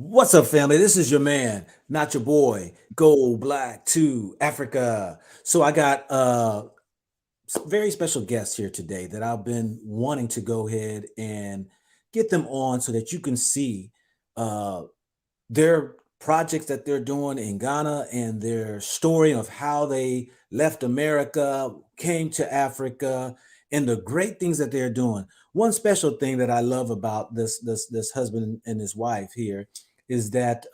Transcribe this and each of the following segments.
What's up, family? This is your man, not your boy, Go Black to Africa. So I got some very special guests here today that I've been wanting to go ahead and get them on so that you can see uh, their projects that they're doing in Ghana and their story of how they left America, came to Africa, and the great things that they're doing. One special thing that I love about this husband and his wife here is that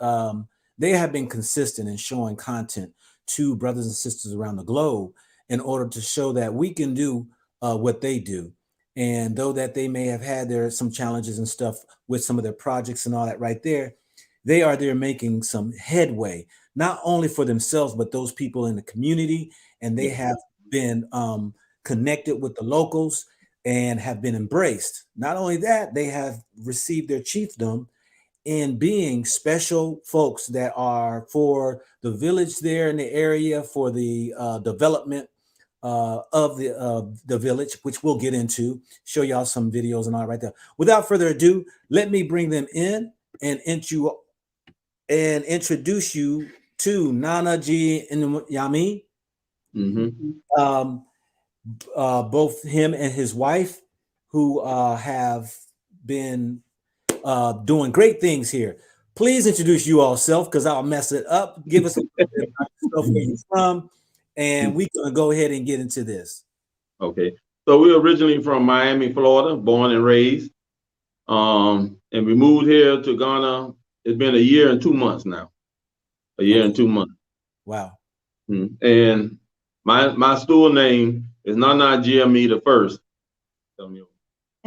they have been consistent in showing content to brothers and sisters around the globe in order to show that we can do what they do. And though that they may have had their some challenges and stuff with some of their projects and all that right there, they are there making some headway, not only for themselves, but those people in the community. And they have been connected with the locals and have been embraced. Not only that, they have received their chiefdom in being special folks that are for the village there in the area, for the development of the village, which we'll get into, show y'all some videos and all right there. Without further ado, let me bring them in and introduce you to Nana G and Yami. Um, both him and his wife, who have been doing great things here. Please introduce you all self because I'll mess it up. Give us a little bit about yourself, where you're from, and we're gonna go ahead and get into this. Okay. So we're originally from Miami, Florida, born and raised. And we moved here to Ghana. It's been a year and 2 months now. A year and 2 months. Wow. And my stool name is Nana GME the first.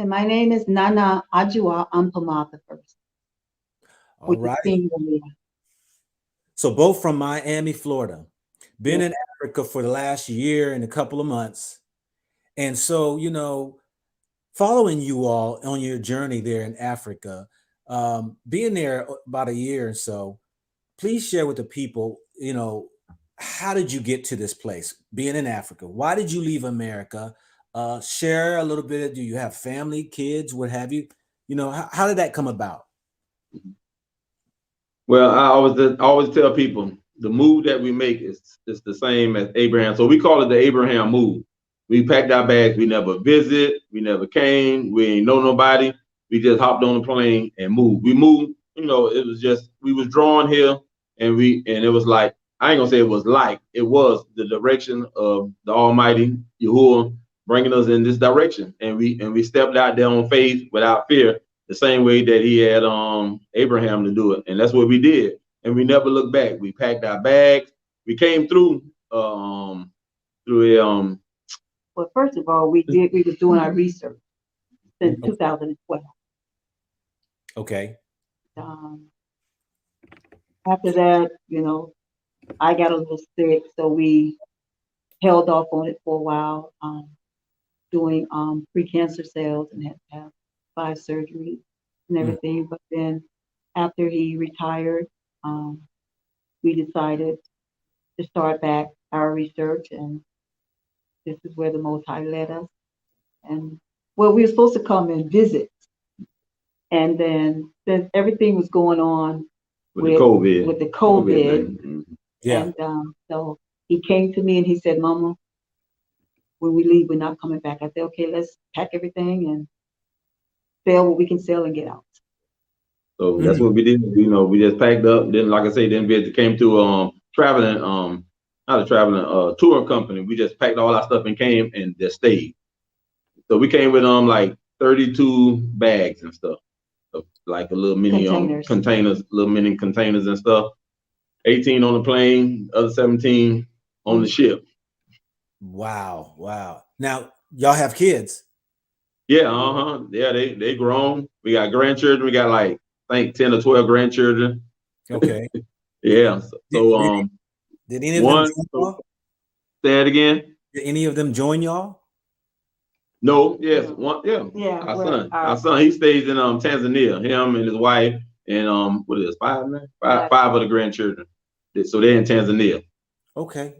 And my name is Nana Ajua Ampama the first. All right. So both from Miami, Florida. Been in Africa for the last year and a couple of months. And so, following you all on your journey there in Africa, being there about a year or so, please share with the people, how did you get to this place, being in Africa? Why did you leave America? Share a little bit. Do you have family, kids, what have you? How did that come about? Well, I always tell people the move that we make is the same as Abraham. So we call it the Abraham move. We packed our bags. We never visit. We never came. We ain't know nobody. We just hopped on the plane and moved. We moved. It was just we was drawn here, and it was like I ain't gonna say it was like it was the direction of the Almighty Yahuwah bringing us in this direction, and we stepped out there on faith without fear, the same way that He had Abraham to do it, and that's what we did. And we never looked back. We packed our bags. We came through a Well, first of all, we was doing our research since 2012. Okay. After that, I got a little sick, so we held off on it for a while, doing pre-cancer cells, and had to have 5 surgeries and everything. But then after he retired, we decided to start back our research, and this is where the Most High led us. And well, we were supposed to come and visit, and then since everything was going on with the COVID, yeah. And so he came to me and he said, "Mama, when we leave, we're not coming back." I said, "Okay, let's pack everything and sell what we can sell and get out." So that's what we did. We just packed up. Then, like I say, then we came to traveling, not a traveling tour company. We just packed all our stuff and came and just stayed. So we came with like 32 bags and stuff, like a little mini containers, little mini containers and stuff. 18 on the plane, other 17 on the ship. Wow. Now y'all have kids? Yeah, yeah, they grown. We got grandchildren. We got like I think 10 or 12 grandchildren. Okay. Yeah. So did any of them join y'all? Say it again. Did any of them join y'all? No, yes, one, yeah. Our son, he stays in Tanzania. Him and his wife and what is it, 5 man? Five of the grandchildren. So they're in Tanzania. Okay.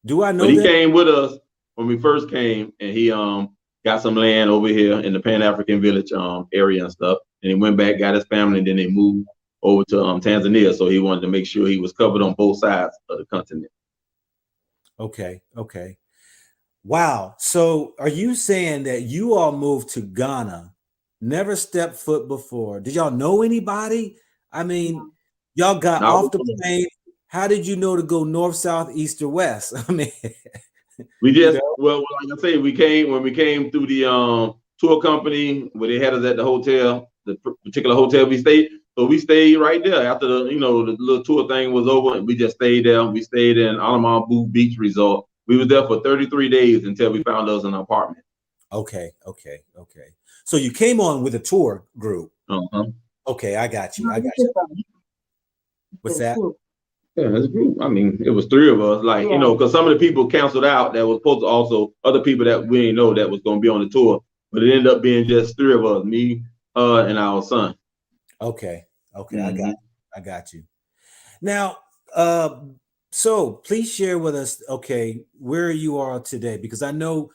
Do I know? But he came with us when we first came, and he got some land over here in the Pan African Village area and stuff. and he went back, got his family, and then they moved over to Tanzania. So he wanted to make sure he was covered on both sides of the continent. Okay. Okay. Wow. So are you saying that you all moved to Ghana, never stepped foot before? Did y'all know anybody? I mean, y'all got Now off the plane. How did you know to go north, south, east, or west? I mean, we you just know? well, like I say, we came through the tour company where they had us at the hotel, the particular hotel we stayed. So we stayed right there after the the little tour thing was over. And we just stayed there. We stayed in Alamambu Beach Resort. We was there for 33 days until we found us an apartment. Okay. Okay. Okay. So you came on with a tour group. Uh-huh. Okay, I got you. No, I got it's you. just What's a that? group. Yeah, that's a group. I mean, it was three of us, like, Yeah. because some of the people canceled out that was supposed to also other people that we didn't know that was going to be on the tour, but it ended up being just three of us, me, and our son. Okay. Okay, Mhm. I got you. Now, uh, so please share with us, okay, where you are today, because I know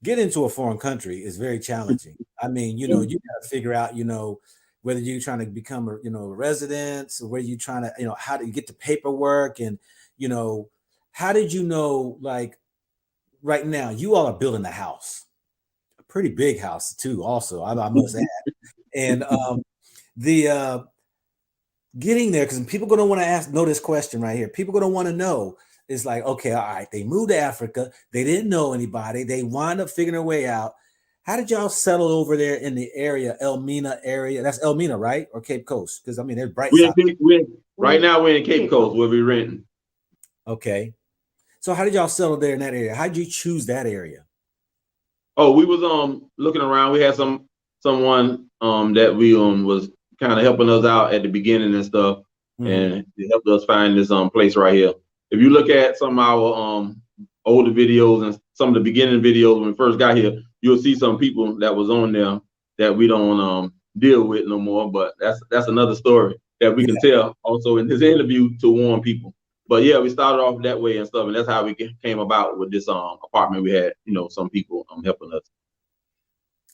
getting into a foreign country is very challenging. I mean, you know, you got to figure out, you know, whether you're trying to become a, you know, a resident, or whether you're trying to, you know, how do you get the paperwork, and, you know, how did you know, like right now, you all are building a house, a pretty big house too, also, I must add. And the getting there, because people are going to want to know this question right here. People are going to want to know. It's like, okay, all right, they moved to Africa, they didn't know anybody, they wind up figuring their way out. How did y'all settle over there in the area, Elmina area? That's Elmina, right? Or Cape Coast? Because I mean, there's bright We side. in Cape, right now we're in Cape Coast where we're renting. Okay. So how did y'all settle there in that area? How did you choose that area? Oh, we was looking around. We had someone that we was kind of helping us out at the beginning and stuff, Mhm. and it helped us find this place right here. If you look at some of our older videos and some of the beginning videos when we first got here, you'll see some people that was on there that we don't deal with no more. But that's another story that we Yeah. can tell also in this interview to warn people. But yeah, we started off that way and stuff, and that's how we came about with this apartment. We had, some people helping us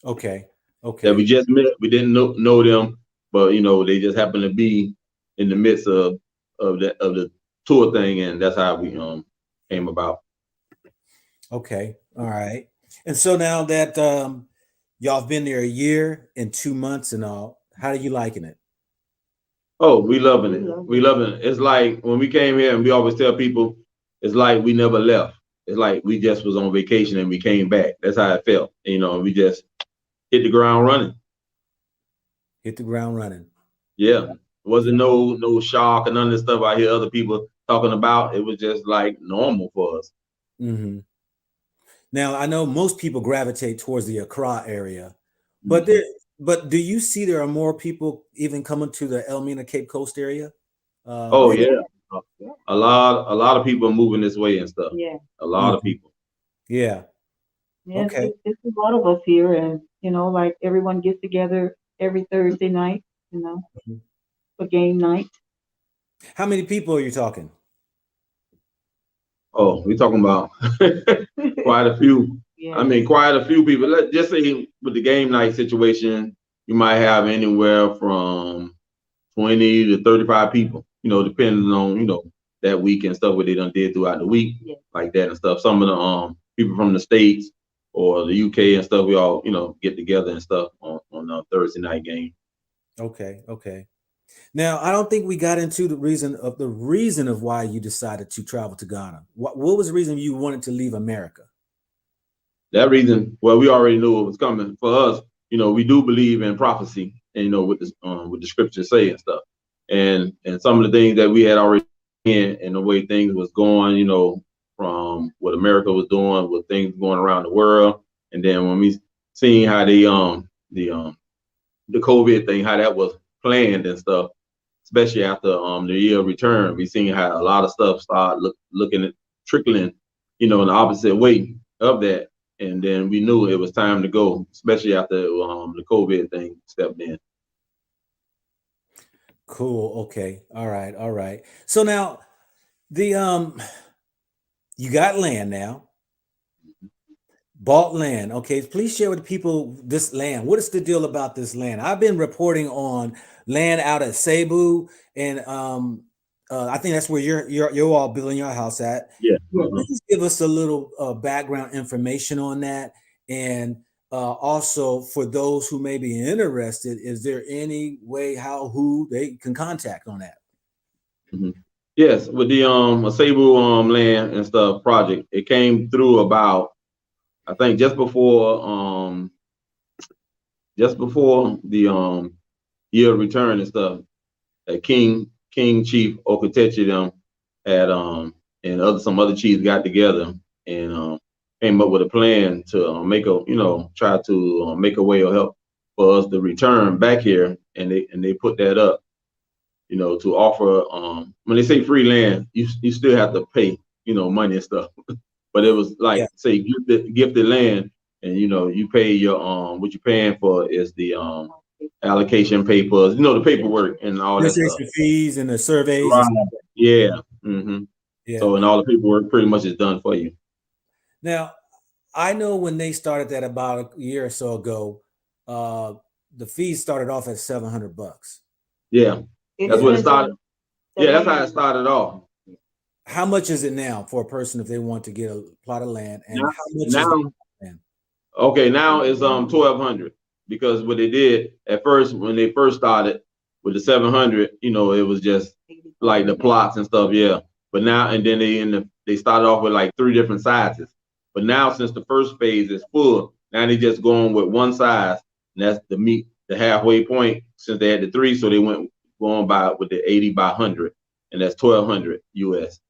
Okay. that we Okay. just met. We didn't know them, but they just happened to be in the midst of the tour thing, and that's how we came about. Okay. All right. And so now that y'all have been there a year and 2 months and all, how are you liking it? Oh, we loving it. We loving it. It's like when we came here, and we always tell people, it's like we never left. It's like we just was on vacation and we came back. That's how it felt. And we just hit the ground running. Hit the ground running. Yeah. Yeah. Wasn't no shock and none of the stuff I hear other people talking about. It was just like normal for us. Hmm. Now I know most people gravitate towards the Accra area, but Mhm. do you see there are more people even coming to the Elmina Cape Coast area? Oh And yeah. A lot of people are moving this way and stuff. Yeah. A lot of Mhm. people. Yeah. Yes, Okay. it's a lot of us here, and like everyone gets together every Thursday night, Mhm. for game night. How many people are you talking? Oh, we talking about quite a few. I Yeah. mean, quite a few people. Let's just say with the game night situation, you might have anywhere from 20 to 35 people, depending on, that week and stuff what they done did throughout the week, Yeah. like that and stuff. Some of the people from the States or the UK and stuff, we all, get together and stuff on a Thursday night game. Okay. Okay. Now, I don't think we got into the reason of why you decided to travel to Ghana. What was the reason you wanted to leave America? That reason, well, we already knew it was coming. For us, we do believe in prophecy, and with the scriptures say and stuff, and some of the things that we had already in and the way things was going, from what America was doing, with things going around the world, and then when we seen how the COVID thing, how that was planned and stuff, especially after the year of return, we seen how a lot of stuff started looking at trickling, in the opposite way of that. And then we knew it was time to go, especially after the COVID thing stepped in. Cool. Okay. All right. All right. So now the you got land now, Bought land. Okay, please share with people this land. What is the deal about this land? I've been reporting on land out at Cebu, and I think that's where you're all building your house at. Yeah. Please give us a little background information on that, and also for those who may be interested, is there any way who they can contact on that? Mhm. Yes, with the Cebu land and stuff project, it came through about, I think, just before the year of return and stuff. That King Chief Oketechi them had and some other chiefs got together and came up with a plan to try to make a way of help for us to return back here, and they put that up, to offer, when they say free land, you still have to pay, money and stuff. But it was like, Yeah. say, gifted land, and you pay your what you're paying for is the allocation papers, the paperwork and all that stuff. Registration fees and the surveys. Right. Yeah. Mm-hmm. Yeah. So, and all the paperwork pretty much is done for you. Now, I know when they started that about a year or so ago, the fees started off at $700. Yeah, that's what it started. Yeah, that's how it started off. How much is it now for a person if they want to get a plot of land? And Now, how much now, is land? okay, now it's $1,200, because what they did at first when they first started with the 700, it was just like the plots and stuff, yeah. But now, and then they started off with like 3 different sizes. But now, since the first phase is full, now they just going with one size, and that's the halfway point. Since they had the 3, so they went going by with the 80 by 100, and that's 1,200 US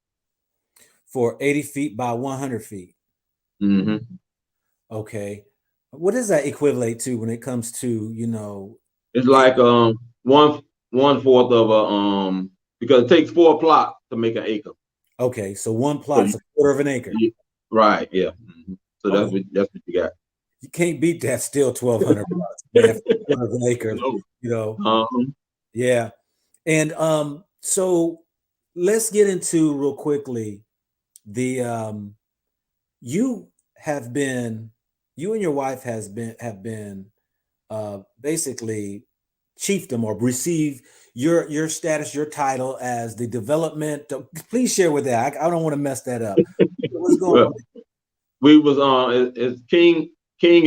for 80 feet by 100 feet. Mm-hmm. Okay, what does that equivalent to when it comes to It's like one fourth of a because it takes 4 plots to make an acre. Okay, so one plot's a quarter of an acre. Right. Yeah. Mm-hmm. So that's what you got. You can't beat that. Still $1,200, man, for a quarter of an acre. Yeah. And so let's get into real quickly the you and your wife have been basically chiefdom or receive your status, your title as the development. Please share with that. I don't want to mess that up. What's going on? We was it's King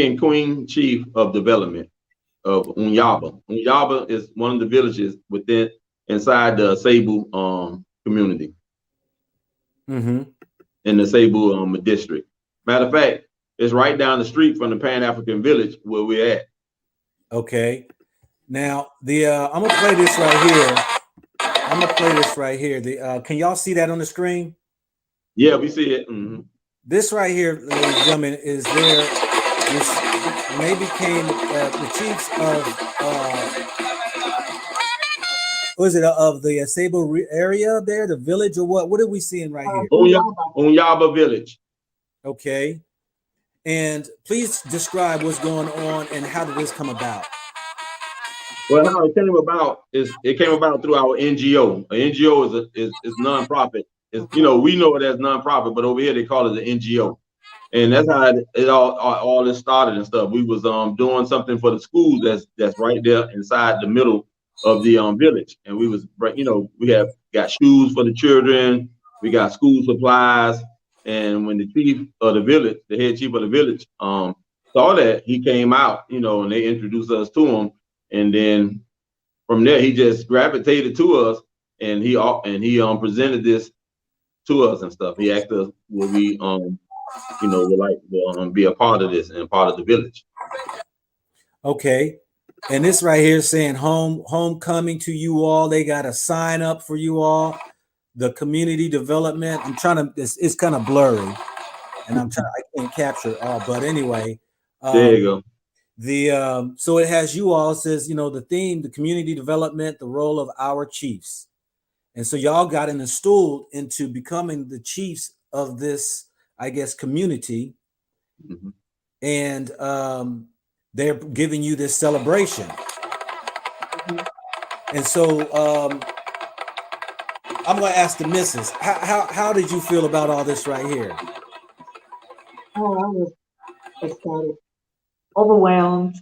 and Queen Chief of Development of Unyaba. Unyaba is one of the villages inside the Cebu community. Mm-hmm. In the Cebu district. Matter of fact, it's right down the street from the Pan-African village where we're at. Okay. Now I'm gonna play this right here. Can y'all see that on the screen? Yeah, we see it. Mm-hmm. This right here, ladies and gentlemen, is they became the chiefs of the Cebu area there, the village, or what? What are we seeing right here? Unyaba village. Okay. And please describe what's going on and how did this come about? Well, how it came about is through our NGO. An NGO is nonprofit. We know it as nonprofit, but over here they call it the NGO. And that's how it all this started and stuff. We was doing something for the schools that's right there inside the middle of the village, and we was we have got shoes for the children, we got school supplies, and when the chief of the village, the head chief of the village, saw that, he came out, and they introduced us to him, and then from there he just gravitated to us, and he presented this to us and stuff. He asked us would we would like to be a part of this and part of the village. Okay. And this right here saying homecoming to you all. They got a sign up for you all. The community development. It's kind of blurry, and I can't capture it all. But anyway, there you go. So it has you all. It says the theme, the community development, the role of our chiefs, and so y'all got installed into becoming the chiefs of this, I guess, community, Mm-hmm. and they're giving you this celebration. Mm-hmm. And so I'm going to ask the missus, how did you feel about all this right here? Oh, excited, overwhelmed,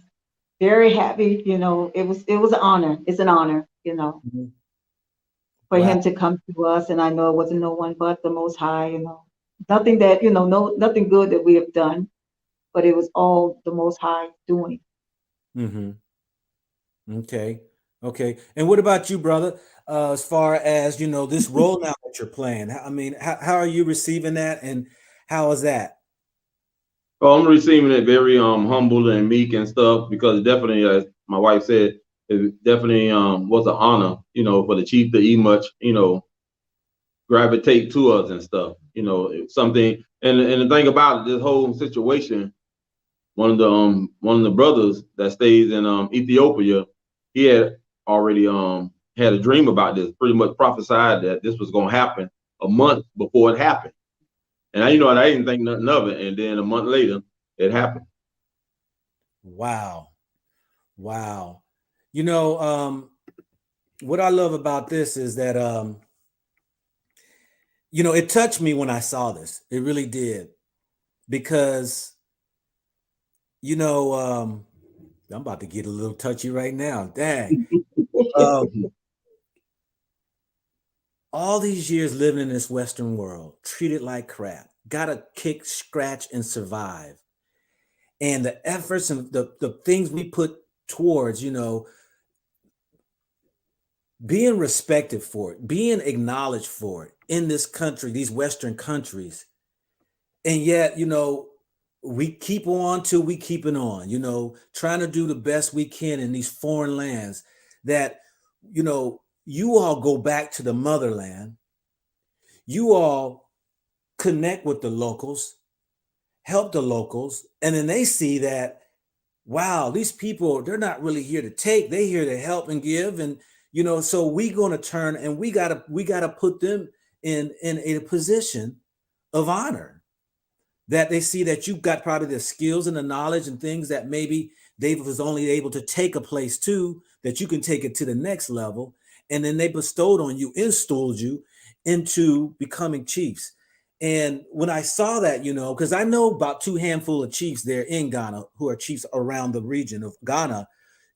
very happy. It was an honor. It's an honor, Mhm. for Wow. him to come to us. And I know it wasn't no one but the Most High. Nothing that no nothing good that we have done, but it was all the Most High doing. Hmm. Okay. Okay. And what about you, brother? As far as this role now that you're playing, I mean, how are you receiving that, and how is that? Oh, I'm receiving it very humble and meek and stuff because definitely, as my wife said, it definitely was an honor, for the chief to eat much, gravitate to us and stuff. It's something. And the thing about it, this whole situation, one of the brothers that stays in Ethiopia, he had already had a dream about this, pretty much prophesied that this was gonna happen a month before it happened. And I didn't think nothing of it. And then a month later, it happened. Wow. Wow. You know, what I love about this is that it touched me when I saw this. It really did. Because, you know, um, I'm about to get a little touchy right now. Dang. Um, all these years living in this Western world, treated like crap, gotta kick, scratch, and survive. And the efforts and the things we put towards, being respected for it, being acknowledged for it in this country, these Western countries. And yet, we keep on till we keeping on, trying to do the best we can in these foreign lands that, you all go back to the motherland, you all connect with the locals, help the locals, and then they see that, wow, these people, they're not really here to take, they're here to help and give. And so we going to turn, and we gotta put them in a position of honor, that they see that you've got probably the skills and the knowledge and things that maybe David was only able to take a place to, that you can take it to the next level. And then they bestowed on you, installed you into becoming chiefs. And when I saw that, because I know about two handful of chiefs there in Ghana who are chiefs around the region of Ghana,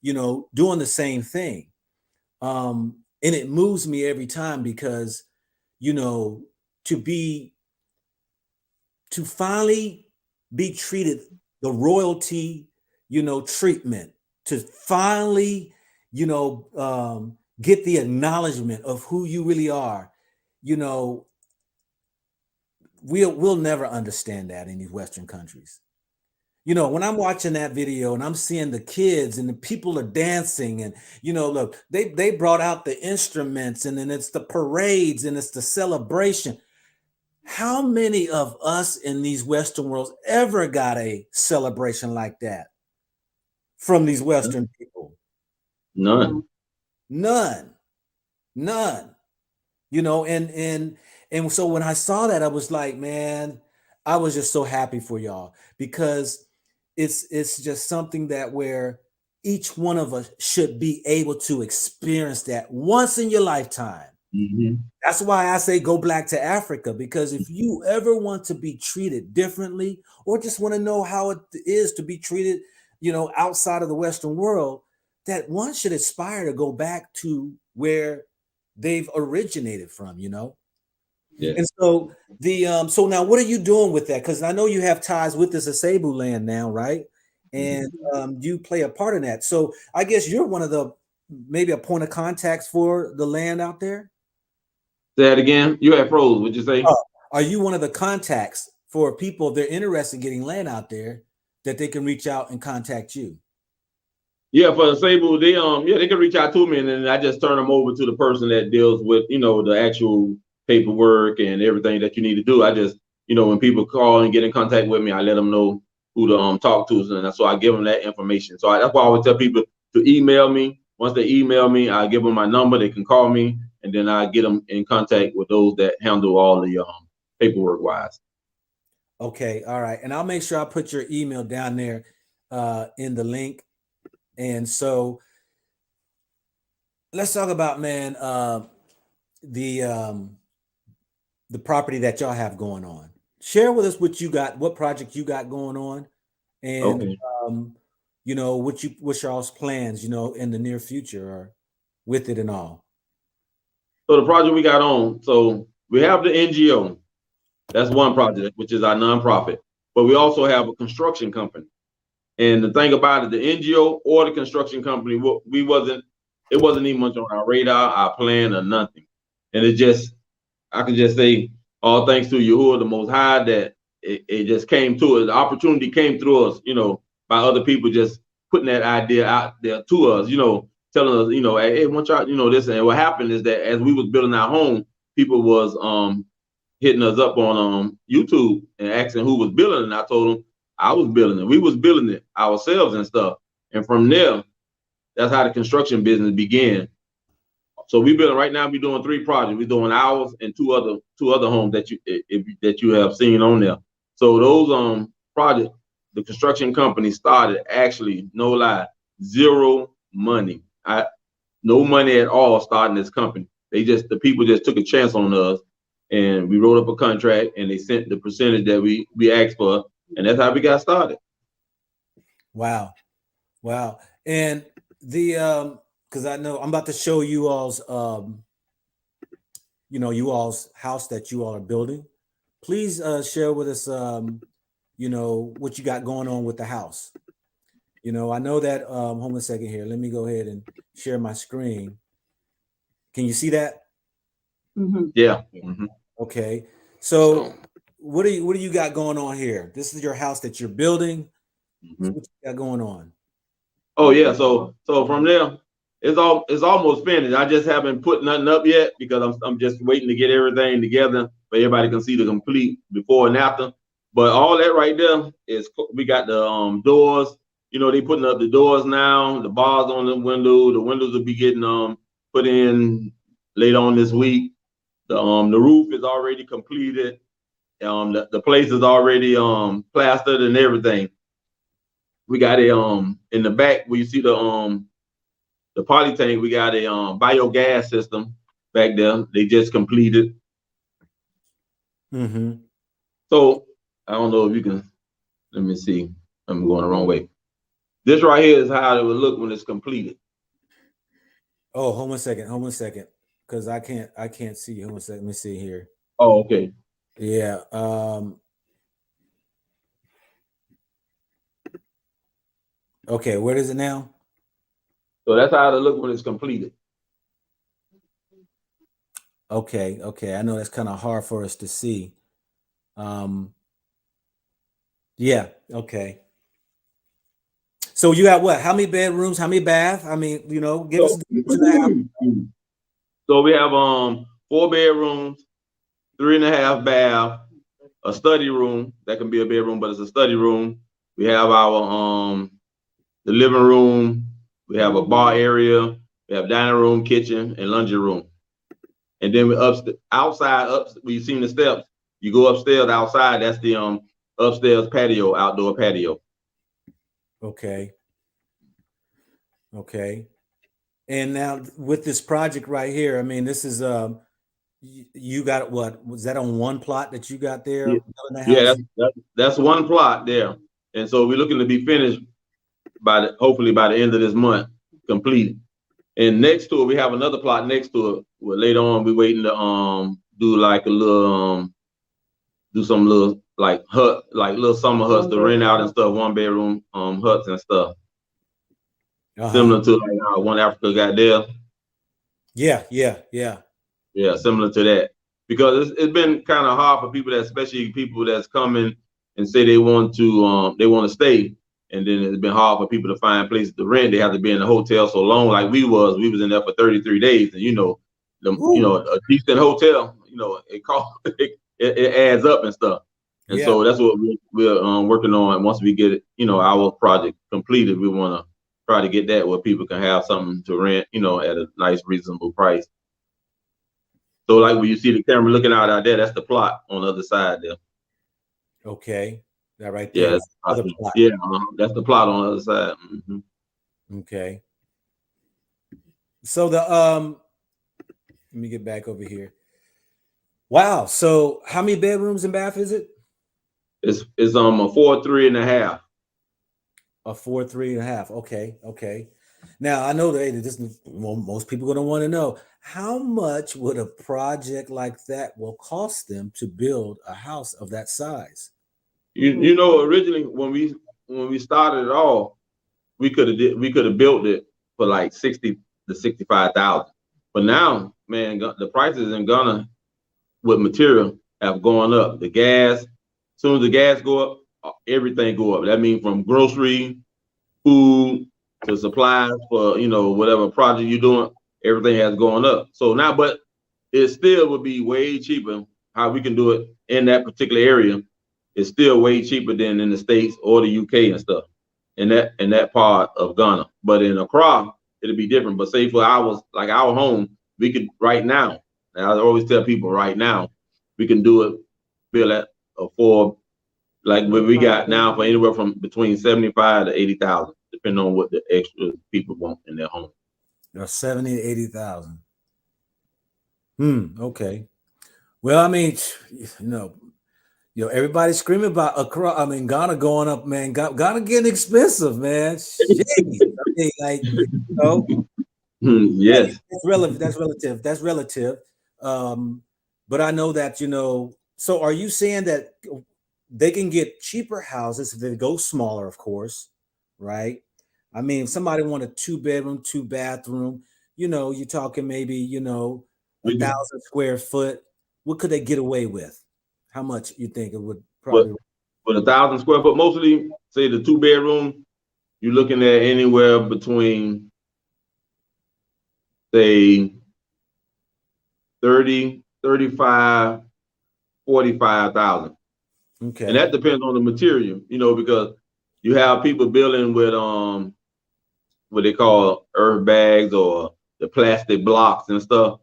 doing the same thing. And it moves me every time because, you know, to be to finally be treated the royalty, treatment, to finally, get the acknowledgement of who you really are. You know, we'll never understand that in these Western countries. When I'm watching that video and I'm seeing the kids and the people are dancing, and look, they brought out the instruments, and then it's the parades and it's the celebration. How many of us in these Western worlds ever got a celebration like that from these Western people? None. None, none. And so when I saw that, I was like, man, I was just so happy for y'all, because it's just something that where each one of us should be able to experience that once in your lifetime. Hmm. That's why I say go back to Africa, because if you ever want to be treated differently, or just want to know how it is to be treated, outside of the Western world, that one should aspire to go back to where they've originated from. Yeah. And so so now what are you doing with that? Because I know you have ties with this Asebu land now, right? And you play a part in that. So I guess you're one of the, maybe a point of contacts for the land out there. Say that again. You had froze. What'd you say? Are you one of the contacts for people, if they're interested in getting land out there, that they can reach out and contact you? Yeah, for the Sable, they can reach out to me, and then I just turn them over to the person that deals with the actual paperwork and everything that you need to do. I just when people call and get in contact with me, I let them know who to talk to, and so I give them that information. So that's why I always tell people to email me. Once they email me, I give them my number. They can call me, and then I get them in contact with those that handle all the paperwork wise. Okay, all right. And I'll make sure I put your email down there in the link. And so let's talk about, man, the um, the property that y'all have going on. Share with us what you got, what project you got going on, and Okay. um, what's y'all's plans, in the near future or with it and all. So the project we got on, so we have the NGO. That's one project, which is our nonprofit. But we also have a construction company. And the thing about it, the NGO or the construction company, it wasn't even much on our radar, our plan, or nothing. And I can just say, all thanks to Yahuwah, the Most High, that it just came to us. The opportunity came through us, by other people just putting that idea out there to us, telling us, hey, want y'all, this. And what happened is that as we was building our home, people was hitting us up on YouTube and asking who was building it. And I told them I was building it. We was building it ourselves and stuff. And from there, that's how the construction business began. So we building right now. We're doing 3 projects. We're doing ours and two other homes that you have seen on there. So those projects, the construction company started actually, no lie, zero money. No money at all starting this company. The people just took a chance on us, and we wrote up a contract, and they sent the percentage that we asked for, and that's how we got started. Wow. And because I know I'm about to show you all's you all's house that you all are building. Please share with us what you got going on with the house. I know that hold on a second here. Let me go ahead and share my screen. Can you see that? Mm-hmm. Yeah. Mm-hmm. Okay. So what do you got going on here? This is your house that you're building. Mm-hmm. What you got going on? Oh yeah, so from there, it's almost finished. I just haven't put nothing up yet because I'm just waiting to get everything together so everybody can see the complete before and after. But all that right there is we got the doors. They putting up the doors now, the bars on the window. The windows will be getting put in later on this week. The roof is already completed. The place is already plastered and everything. We got in the back where you see the poly tank, we got a biogas system back there. They just completed. Mm-hmm. So I don't know if you can. Let me see. I'm going the wrong way. This right here is how it would look when it's completed. Oh, hold on a second, because I can't see. Hold on a second. Let me see here. Oh, okay. Yeah. Okay, where is it now? So that's how it'll look when it's completed. Okay. I know that's kind of hard for us to see. Yeah. Okay. So you got what? How many bedrooms? How many baths? I mean, give us the house. So we have 4 bedrooms, 3.5 baths, a study room that can be a bedroom, but it's a study room. We have our the living room. We have a bar area. We have dining room, kitchen, and laundry room. And then we outside where you seen the steps. You go upstairs outside. That's the upstairs patio, outdoor patio. Okay. And now with this project right here, I mean, this is you got what? Was that on one plot that you got there? Yeah, The house? that's one plot there. And so we're looking to be finished hopefully by the end of this month, completed. And next to it, we have another plot next to it. Where later on, we're waiting to do like a little do some little like little summer huts to rent out and stuff, 1-bedroom huts and stuff. Similar to like One Africa got there. Yeah. Similar to that. Because it's been kind of hard for people especially people that's coming and say they want to stay. And then it's been hard for people to find places to rent. They have to be in the hotel so long, like we was in there for 33 days. And a decent hotel, it adds up and stuff. And so that's what we're working on. Once we get it, our project completed, we want to try to get that where people can have something to rent, at a nice, reasonable price. So like when you see the camera looking out there, that's the plot on the other side there. Okay. That right there. Yeah, that's the plot on the other side. Mm-hmm. Okay. So let me get back over here. Wow. So how many bedrooms and bath is it? It's a 4, 3.5. A 4.3.5. Okay, okay. Now I know that this well, most people are going to want to know how much would a project like that will cost them to build a house of that size. You know, originally when we started it all, we could have built it for like 60 to 65,000. But now, man, the prices in Ghana with material have gone up. The gas, as soon as the gas go up, everything go up. That means from grocery, food to supplies for whatever project you're doing, everything has gone up. So now, but it still would be way cheaper. How we can do it in that particular area is still way cheaper than in the States or the UK and stuff in that part of Ghana. But in Accra, it'll be different. But say for ours, like our home, we could right now. And I always tell people right now, we can do it, build at a four, like what we got now for anywhere from between 75 to 80,000, depending on what the extra people want in their home. Or 70 to 80,000. Okay. Well, I mean, everybody's screaming about Accra. I mean, Ghana going up, man. Ghana getting expensive, man. Jeez. I mean, like, yes. That's relative. That's relative. That's relative. But I know that, so are you saying that they can get cheaper houses if they go smaller, of course, right? I mean, if somebody want a 2-bedroom, 2-bathroom, you're talking maybe, 1,000 square foot. What could they get away with? How much you think it would probably? With 1,000 square foot, mostly say the 2-bedroom, you're looking at anywhere between say 30, 35, 45,000. Okay. And that depends on the material, because you have people building with what they call earth bags or the plastic blocks and stuff.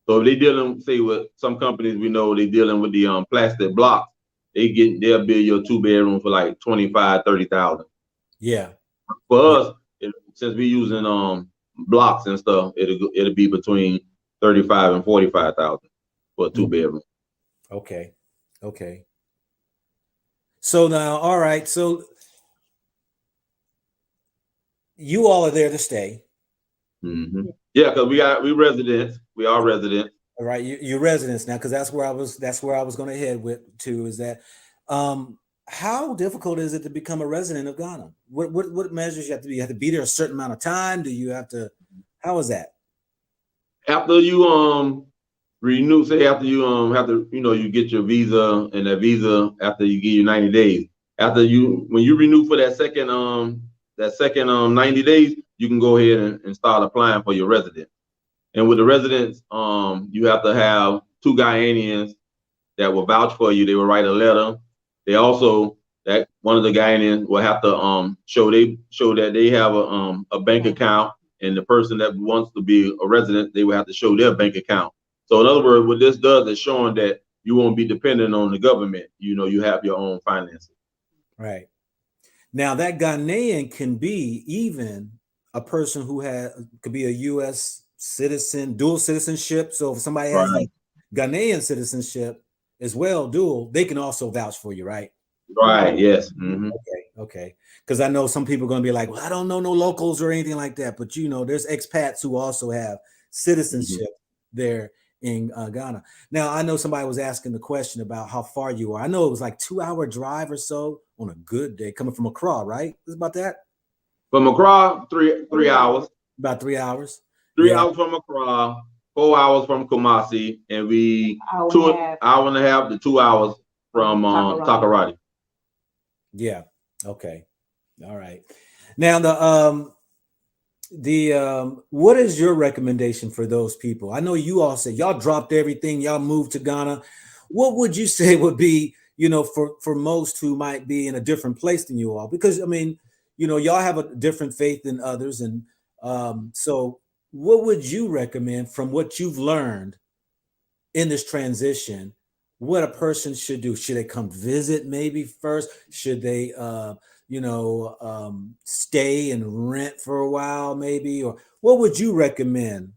So if they dealing, say with some companies we know they dealing with the plastic blocks, they'll build your 2-bedroom for like 25, 30,000. Yeah. For us, since we using blocks and stuff, it'll be between 35 and 45,000 for a 2-bedroom. Okay. Okay. So now, all right. So you all are there to stay. Mm-hmm. Yeah, because we residents. We are residents. All right, you're residents now, because that's where I was going to head with too. Is that how difficult is it to become a resident of Ghana? What measures you have to be? You have to be there a certain amount of time. Do you have to? How is that? After you renew, say after you have to, you get your visa, and that visa after you give you 90 days. When you renew for that second 90 days, you can go ahead and start applying for your residence. And with the residents, you have to have 2 Ghanaians that will vouch for you. They will write a letter. They also, that one of the Ghanaians will have to show that they have a bank account, and the person that wants to be a resident, they will have to show their bank account. So in other words, what this does is showing that you won't be dependent on the government. You have your own finances. Right. Now that Ghanaian can be even a person who could be a U.S. citizen, dual citizenship. So if somebody has like Ghanaian citizenship as well, dual, they can also vouch for you, right? Right. Yes. Mm-hmm. Okay. Because I know some people are going to be like, well, I don't know no locals or anything like that. But there's expats who also have citizenship there in Ghana. Now I know somebody was asking the question about how far you are. I know it was like 2-hour drive or so on a good day coming from Accra, right? It's about that. From Accra, three hours. About 3 hours. 3 hours from Accra, 4 hours from Kumasi, and hour and a half to 2 hours from Takoradi. Yeah. Okay. All right. Now the what is your recommendation for those people? I know you all said y'all dropped everything, y'all moved to Ghana. What would you say would be, for most who might be in a different place than you all? Because I mean, y'all have a different faith than others, and so what would you recommend from what you've learned in this transition? What a person should do? Should they come visit maybe first? Should they stay and rent for a while maybe? Or what would you recommend?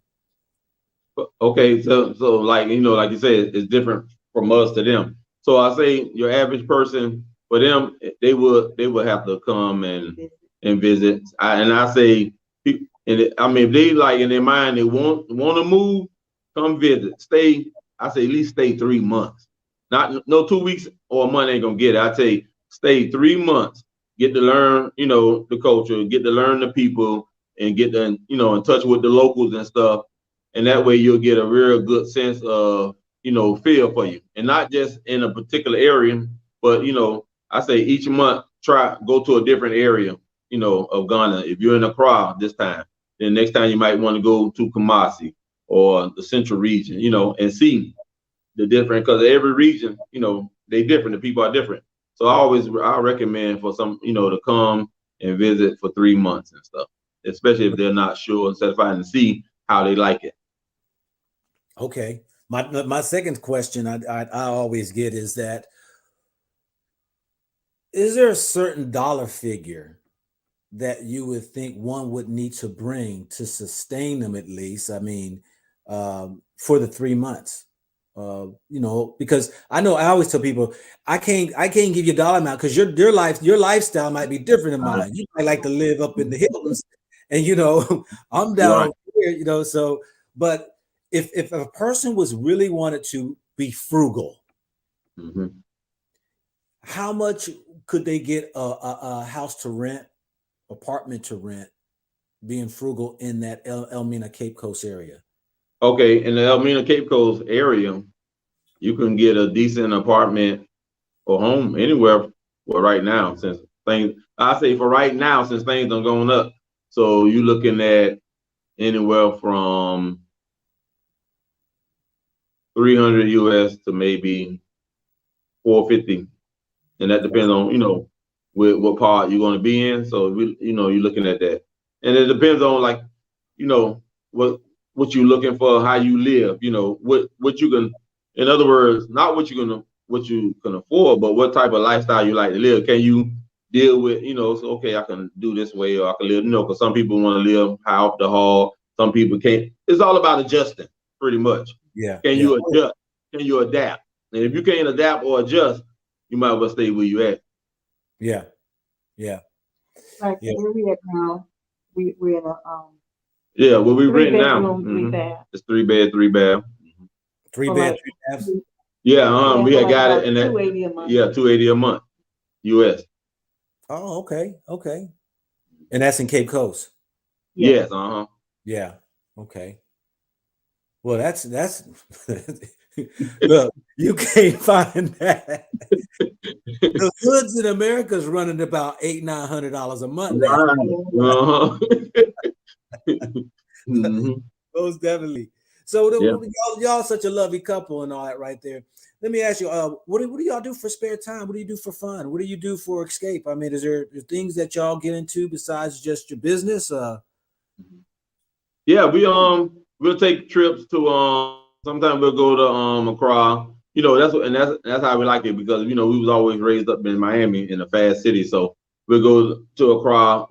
Okay, so like like you said, it's different from us to them. So I say your average person, for them, they would have to come and and visit. And I say, I mean, if they like in their mind they want to move, come visit. Stay. I say at least stay 3 months. Not no 2 weeks or a month ain't gonna get it. I say stay 3 months. Get to learn, the culture. Get to learn the people, and get to, in touch with the locals and stuff. And that way you'll get a real good sense of, feel for you, and not just in a particular area, but I say each month go to a different area, of Ghana. If you're in Accra this time, then next time you might want to go to Kumasi or the central region, and see the different, because every region, they different. The people are different. So I recommend for some, to come and visit for 3 months and stuff, especially if they're not sure and satisfied, and see how they like it. Okay. My second question I always get is that, is there a certain dollar figure that you would think one would need to bring to sustain them, at least? I mean, for the 3 months, because I know I always tell people I can't give you a dollar amount, because your lifestyle might be different than mine. You might like to live up in the hills, and I'm down here, so. But if a person was really wanted to be frugal, how much could they get a house to rent, apartment to rent, being frugal in that Elmina Cape Coast area? Okay, in the Elmina Cape Coast area, you can get a decent apartment or home anywhere. Well, right now, since things are going up, so you're looking at anywhere from 300 US to maybe 450, and that depends on what part you're going to be in. So you're looking at that, and it depends on, like, what you're looking for, how you live, what you can. In other words, not what you can afford, but what type of lifestyle you like to live. Can you deal with, so, okay, I can do this way, or I can live, because some people want to live high off the hall. Some people can't. It's all about adjusting, pretty much. Yeah. Can you adjust? Can you adapt? And if you can't adapt or adjust, you might as well stay where you at. Yeah. Yeah. Like where we at now, we're in a yeah, well, we rent now. 3 bath. It's 3 bed, 3 bath. 3 bed, 3 baths. Yeah, we had got it in that. 280 a month. Yeah, 280 a month, US. Oh, okay. And that's in Cape Coast. Yes. Yeah. Okay. Well, that's look, you can't find that. The hoods in America is running about $800-900 a month now. Most definitely. So y'all such a lovely couple and all that right there. Let me ask you, what do y'all do for spare time? What do you do for fun? What do you do for escape? I mean, is there things that y'all get into besides just your business? Yeah, we'll take trips to sometimes we'll go to Accra. That's how we like it, because we was always raised up in Miami, in a fast city. So we'll go to Accra,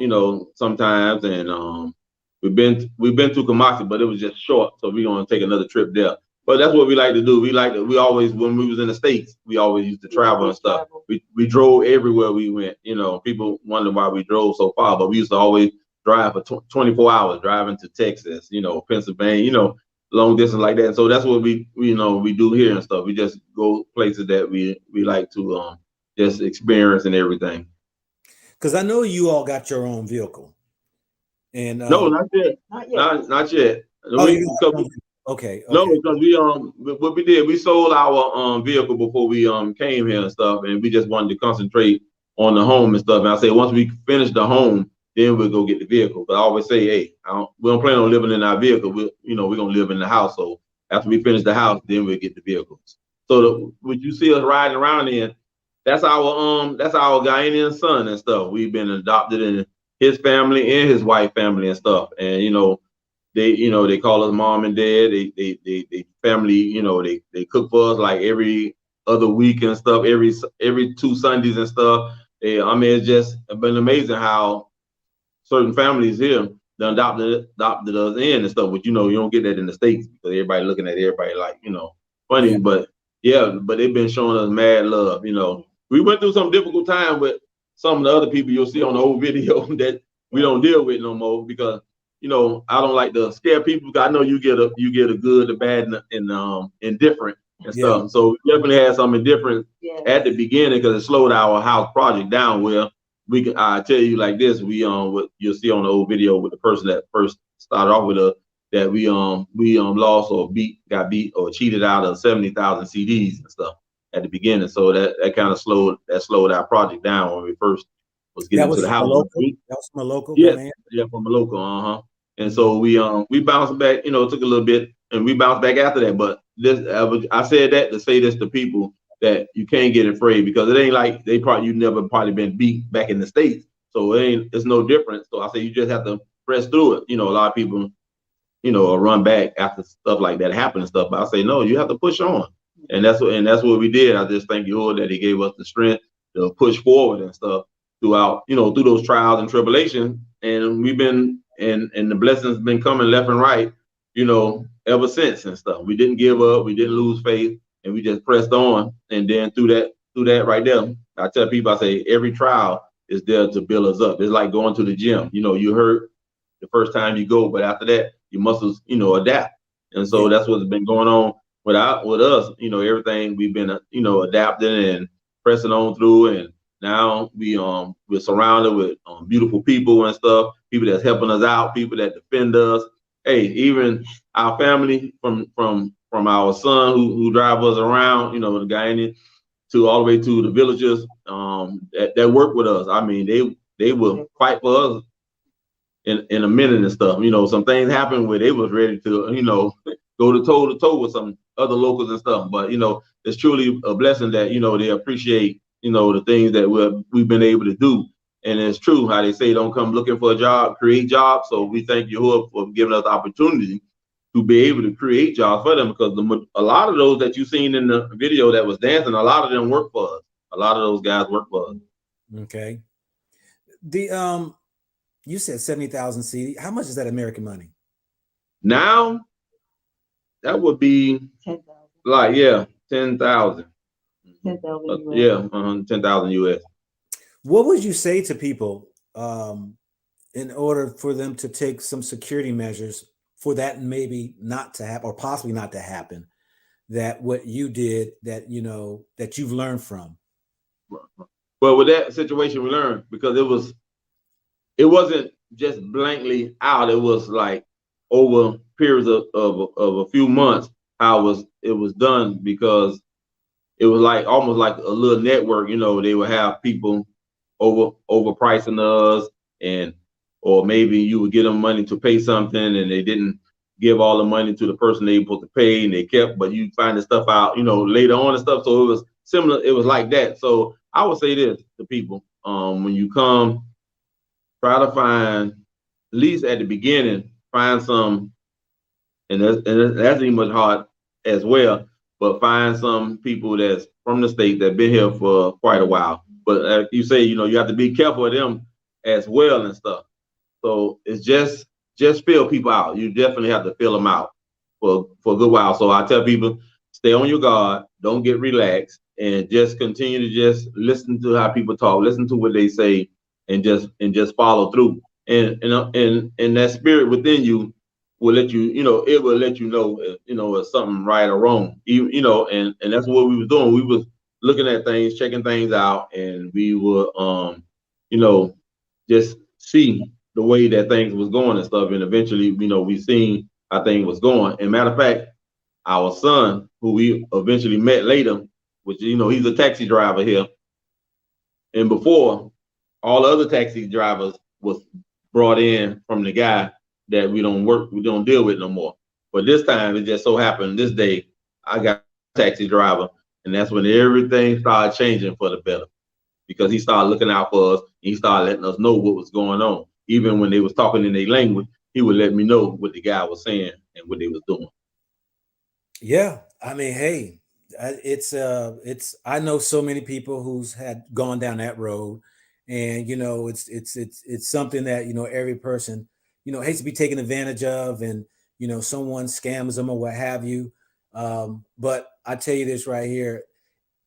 sometimes, and we've been to Kumasi, but it was just short, so we're gonna take another trip there. But that's what we like to do. We always, when we was in the States, we always used to travel and stuff. We drove everywhere we went. People wonder why we drove so far, but we used to always drive for 24 hours, driving to Texas, Pennsylvania, long distance like that. So that's what we do here and stuff. We just go places that we like to just experience and everything. Because I know you all got your own vehicle. And no, not yet. Not yet. Okay. No, because what we did, we sold our vehicle before we came here and stuff, and we just wanted to concentrate on the home and stuff. And I say once we finish the home, then we'll go get the vehicle. But I always say, hey, we don't plan on living in our vehicle. We're gonna live in the house. So after we finish the house, then we'll get the vehicles. So what you see us riding around in, that's our Ghanaian son and stuff. We've been adopted in his family and his wife family and stuff. And they call us mom and dad. They family, they cook for us like every other week and stuff, every 2 Sundays and stuff. It's just been amazing how certain families here done adopted us in and stuff, but you don't get that in the States, because everybody looking at everybody like, funny. Yeah. But they've been showing us mad love. We went through some difficult time with some of the other people you'll see on the old video that we don't deal with no more because I don't like to scare people because I know you get a good, a bad, and indifferent and Yeah. stuff. So we definitely had some indifference Yes. at the beginning because it slowed our house project down. Where we can, I tell you like this, what you'll see on the old video with the person that first started off with us, that we lost or got beat or cheated out of 70,000 CDs and stuff at the beginning. So that kind of slowed our project down when we first was getting That into was the from a house. local. That was from a local Yeah, man. yeah, from a local, And so we bounced back. It took a little bit, and we bounced back after that. But I said that to say this to people that you can't get afraid because it ain't like you never probably been beat back in the States, so it's no different. So I say you just have to press through it. A lot of people, or run back after stuff like that happen and stuff. But I say no, you have to push on, and that's what we did. I just thank you, Lord, that He gave us the strength to push forward and stuff throughout, through those trials and tribulations. And we've been and the blessings been coming left and right, ever since and stuff. We didn't give up, we didn't lose faith, and we just pressed on. And then through that right there, I tell people, I say every trial is there to build us up. It's like going to the gym. You hurt the first time you go, but after that, your muscles, adapt. And so that's what's been going on with us. Everything we've been, adapting and pressing on through. And now we're surrounded with beautiful people and stuff, people that's helping us out, people that defend us. Hey, even our family from our son who drive us around, the guy to all the way to the villagers that work with us. I mean, they will fight for us in a minute and stuff. Some things happened where they was ready to, go to toe with some other locals and stuff. But it's truly a blessing that they appreciate the things that we've been able to do. And it's true how they say don't come looking for a job, create jobs. So we thank Yahuwah for giving us the opportunity to be able to create jobs for them because a lot of those that you seen in the video that was dancing, a lot of them work for us. A lot of those guys work for us. Okay. You said 70,000 CD. How much is that American money? Now, that would be 10,000. like 10,000. 10,000 US. Yeah, 10,000 US. What would you say to people in order for them to take some security measures for that maybe not to happen or possibly not to happen? That what you did that that you've learned from. Well, with that situation, we learned because it wasn't just blankly out. It was like over periods of a few months how it was done because it was like almost like a little network. They would have people overpricing us, or maybe you would get them money to pay something and they didn't give all the money to the person they were supposed to pay, and they kept, but you find the stuff out, later on and stuff. So it was similar. It was like that. So I would say this to people: when you come, try to find, at least at the beginning, find some, and that's even much hard as well. But find some people that's from the state that been here for quite a while. But you say, you have to be careful of them as well and stuff. So it's just fill people out. You definitely have to fill them out for a good while. So I tell people, stay on your guard, don't get relaxed, and just continue to just listen to how people talk, listen to what they say, and just follow through. And that spirit within you will let you, it will let you know, if something right or wrong. And that's what we was doing. We was looking at things, checking things out, and we would, just see the way that things was going and stuff. And eventually, we seen how things was going. And matter of fact, our son, who we eventually met later, which, he's a taxi driver here. And before, all the other taxi drivers was brought in from the guy that we don't deal with no more. But this time, it just so happened this day, I got a taxi driver, and that's when everything started changing for the better. Because he started looking out for us, and he started letting us know what was going on. Even when they was talking in their language, he would let me know what the guy was saying and what they was doing. Yeah, I mean, hey, it's I know so many people who's had gone down that road, and it's something that every person hates to be taken advantage of, and someone scams them or what have you. But I tell you this right here,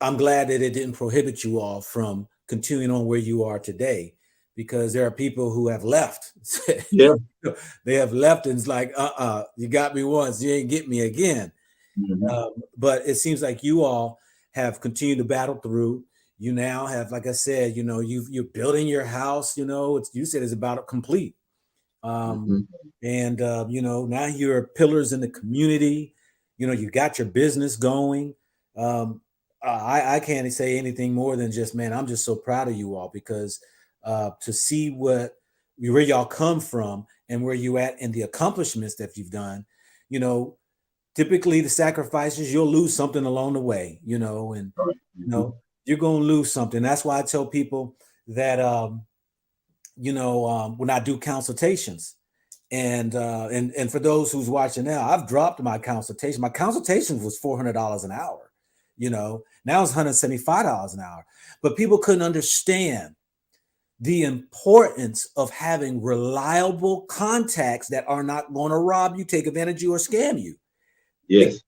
I'm glad that it didn't prohibit you all from continuing on where you are today, because there are people who have left. Yeah. They have left, and it's like, you got me once, you ain't get me again. Mhm. But it seems like you all have continued to battle through. You now have, like I said, you're building your house. You said it's about complete. Um, Mhm. and now you're pillars in the community. You got your business going. I can't say anything more than just, man, I'm just so proud of you all, because to see where y'all come from and where you at and the accomplishments that you've done, you know, typically the sacrifices, you'll lose something along the way, and Right. you know, you're going to lose something. That's why I tell people that, when I do consultations, and for those who's watching now, I've dropped my consultation. My consultation was $400 an hour. Now it's $175 an hour. But people couldn't understand the importance of having reliable contacts that are not going to rob you, take advantage of you, or scam you. Yes.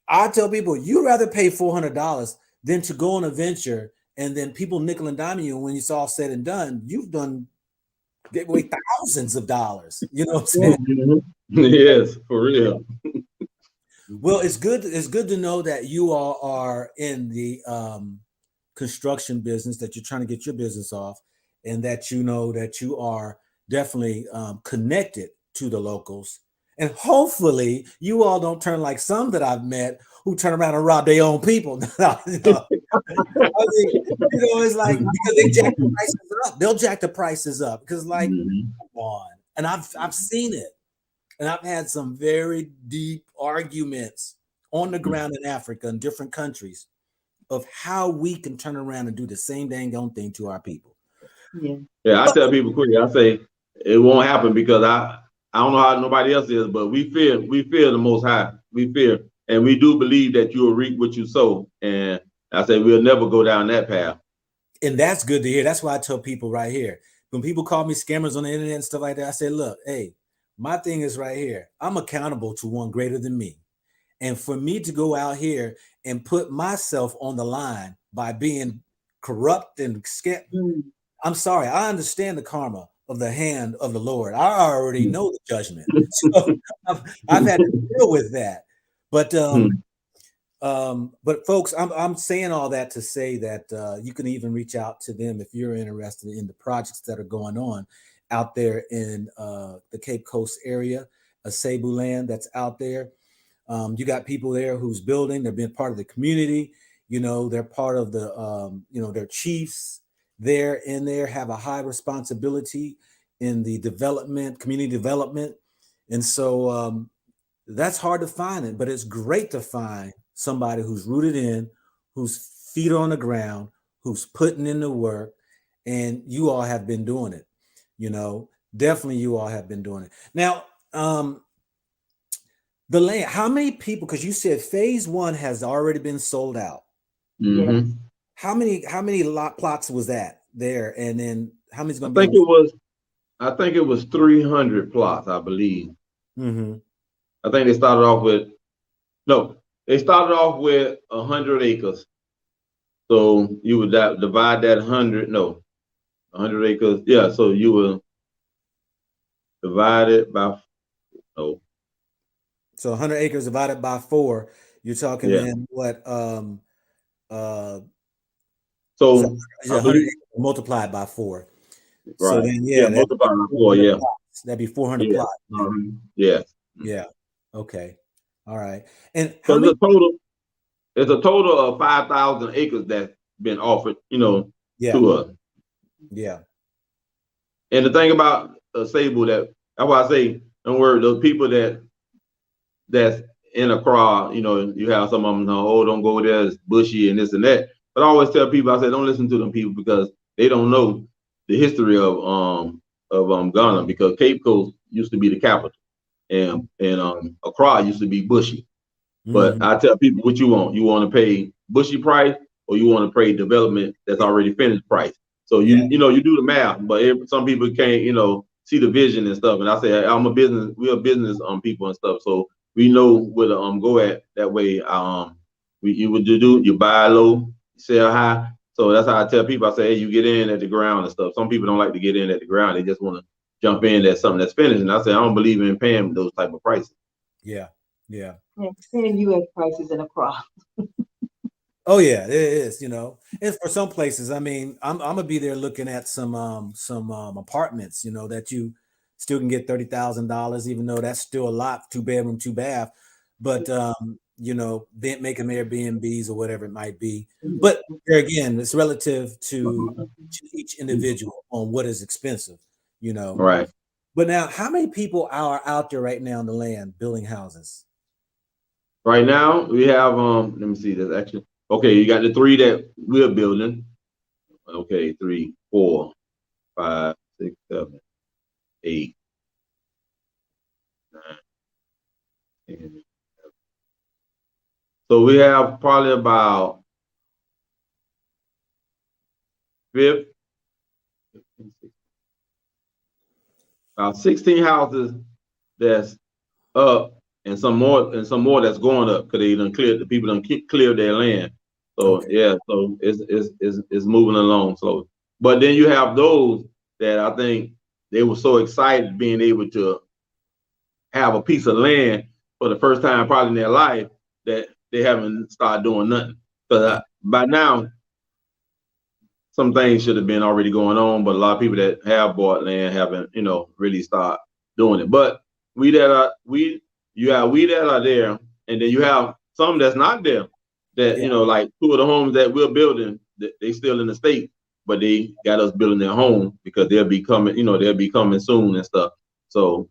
I tell people, you'd rather pay $400 than to go on a venture and then people nickel and dime you. And when it's all said and done, you've done get away thousands of dollars. You know what I'm saying? Mhm. Yes, for real. Well, it's good. It's good to know that you all are in the construction business, that you're trying to get your business off, and that you know that you are definitely connected to the locals. And hopefully, you all don't turn like some that I've met who turn around and rob their own people. It's like, because they jack the prices up. They'll jack the prices up because, like, Mhm. come on. And I've seen it. And I've had some very deep arguments on the ground in Africa and different countries of how we can turn around and do the same dang on thing to our people. Yeah. Yeah, I tell people quick. I say it won't happen because I don't know how nobody else is, but we fear the Most High. We fear, and we do believe that you will reap what you sow. And I say we'll never go down that path. And that's good to hear. That's why I tell people right here. When people call me scammers on the internet and stuff like that, I say, look, hey, my thing is right here. I'm accountable to one greater than me. And for me to go out here and put myself on the line by being corrupt and scam, Mm. I'm sorry. I understand the karma of the hand of the Lord. I already know the judgment. So I've had to deal with that. But folks, I'm saying all that to say that you can even reach out to them if you're interested in the projects that are going on out there in the Cape Coast area, a Cebu land that's out there. You got people there who's building. They're being part of the community. They're part of the, their chiefs there in there have a high responsibility in the development, community development. And so that's hard to find it, but it's great to find somebody who's rooted in, whose feet are on the ground, who's putting in the work. And you all have been doing it. Definitely you all have been doing it. Now, the land, how many people, because you said phase one has already been sold out. Yes. Mm-hmm. How many lot plots was that there? And then how many's I going to be think on? it was. I think it was 300 plots. I believe. Mm-hmm. I think they started off with no. They started off with 100 acres. So you would divide that 100 acres. Yeah. So you will divide it by no. So 100 acres divided by 4, you're talking Yeah. then what? Uh, so So yeah, I 100 believe acres multiplied by 4. So right. then, Yeah. yeah, that'd be Multiply by 4. 400 Yeah. plots. That'd be 400 Yeah. plots then. Yeah. Yeah. Okay. All right. And So how many? it's a total of 5,000 acres that's been offered, Yeah. to us. Yeah. And the thing about Sable that's why I say, don't worry, those people that's in a crowd, you have some of them, oh, don't go there, it's bushy and this and that. But I always tell people, I say, don't listen to them people because they don't know the history of Ghana, because Cape Coast used to be the capital, and Accra used to be bushy. But Mm-hmm. I tell people what you want. You want to pay bushy price, or you want to pay development that's already finished price. So Yeah. you do the math, but some people can't see the vision and stuff. And I say we're business people and stuff, so we know where to go at. That way, you would do you buy low, sell high. So that's how I tell people. I say, hey, you get in at the ground and stuff. Some people don't like to get in at the ground. They just want to jump in at something that's finished. And I say, I don't believe in paying those type of prices. Yeah. Yeah. Yeah, paying U.S. prices in a crop. Oh yeah, it is, And for some places, I mean, I'm gonna be there looking at some apartments, that you still can get $30,000, even though that's still a lot, 2 bedroom, 2 bath. But make them Airbnbs or whatever it might be. But there again, it's relative to each individual on what is expensive, you know. Right. But now, how many people are out there right now on the land building houses? Right now we have let me see. That's actually okay. You got the 3 that we're building. Okay, 3, 4, 5, 6, 7, 8, 9, 10. So we have probably about 5, about 16 houses that's up, and some more that's going up because they done cleared, the people done cleared their land. So Okay. yeah, so it's moving along slowly. But then you have those that I think they were so excited being able to have a piece of land for the first time probably in their life that they haven't started doing nothing. Because by now, some things should have been already going on, but a lot of people that have bought land haven't, really start doing it. But you have we that are there, and then you have some that's not there. That Yeah. like 2 of the homes that we're building, they still in the state, but they got us building their home because they'll be coming soon and stuff. So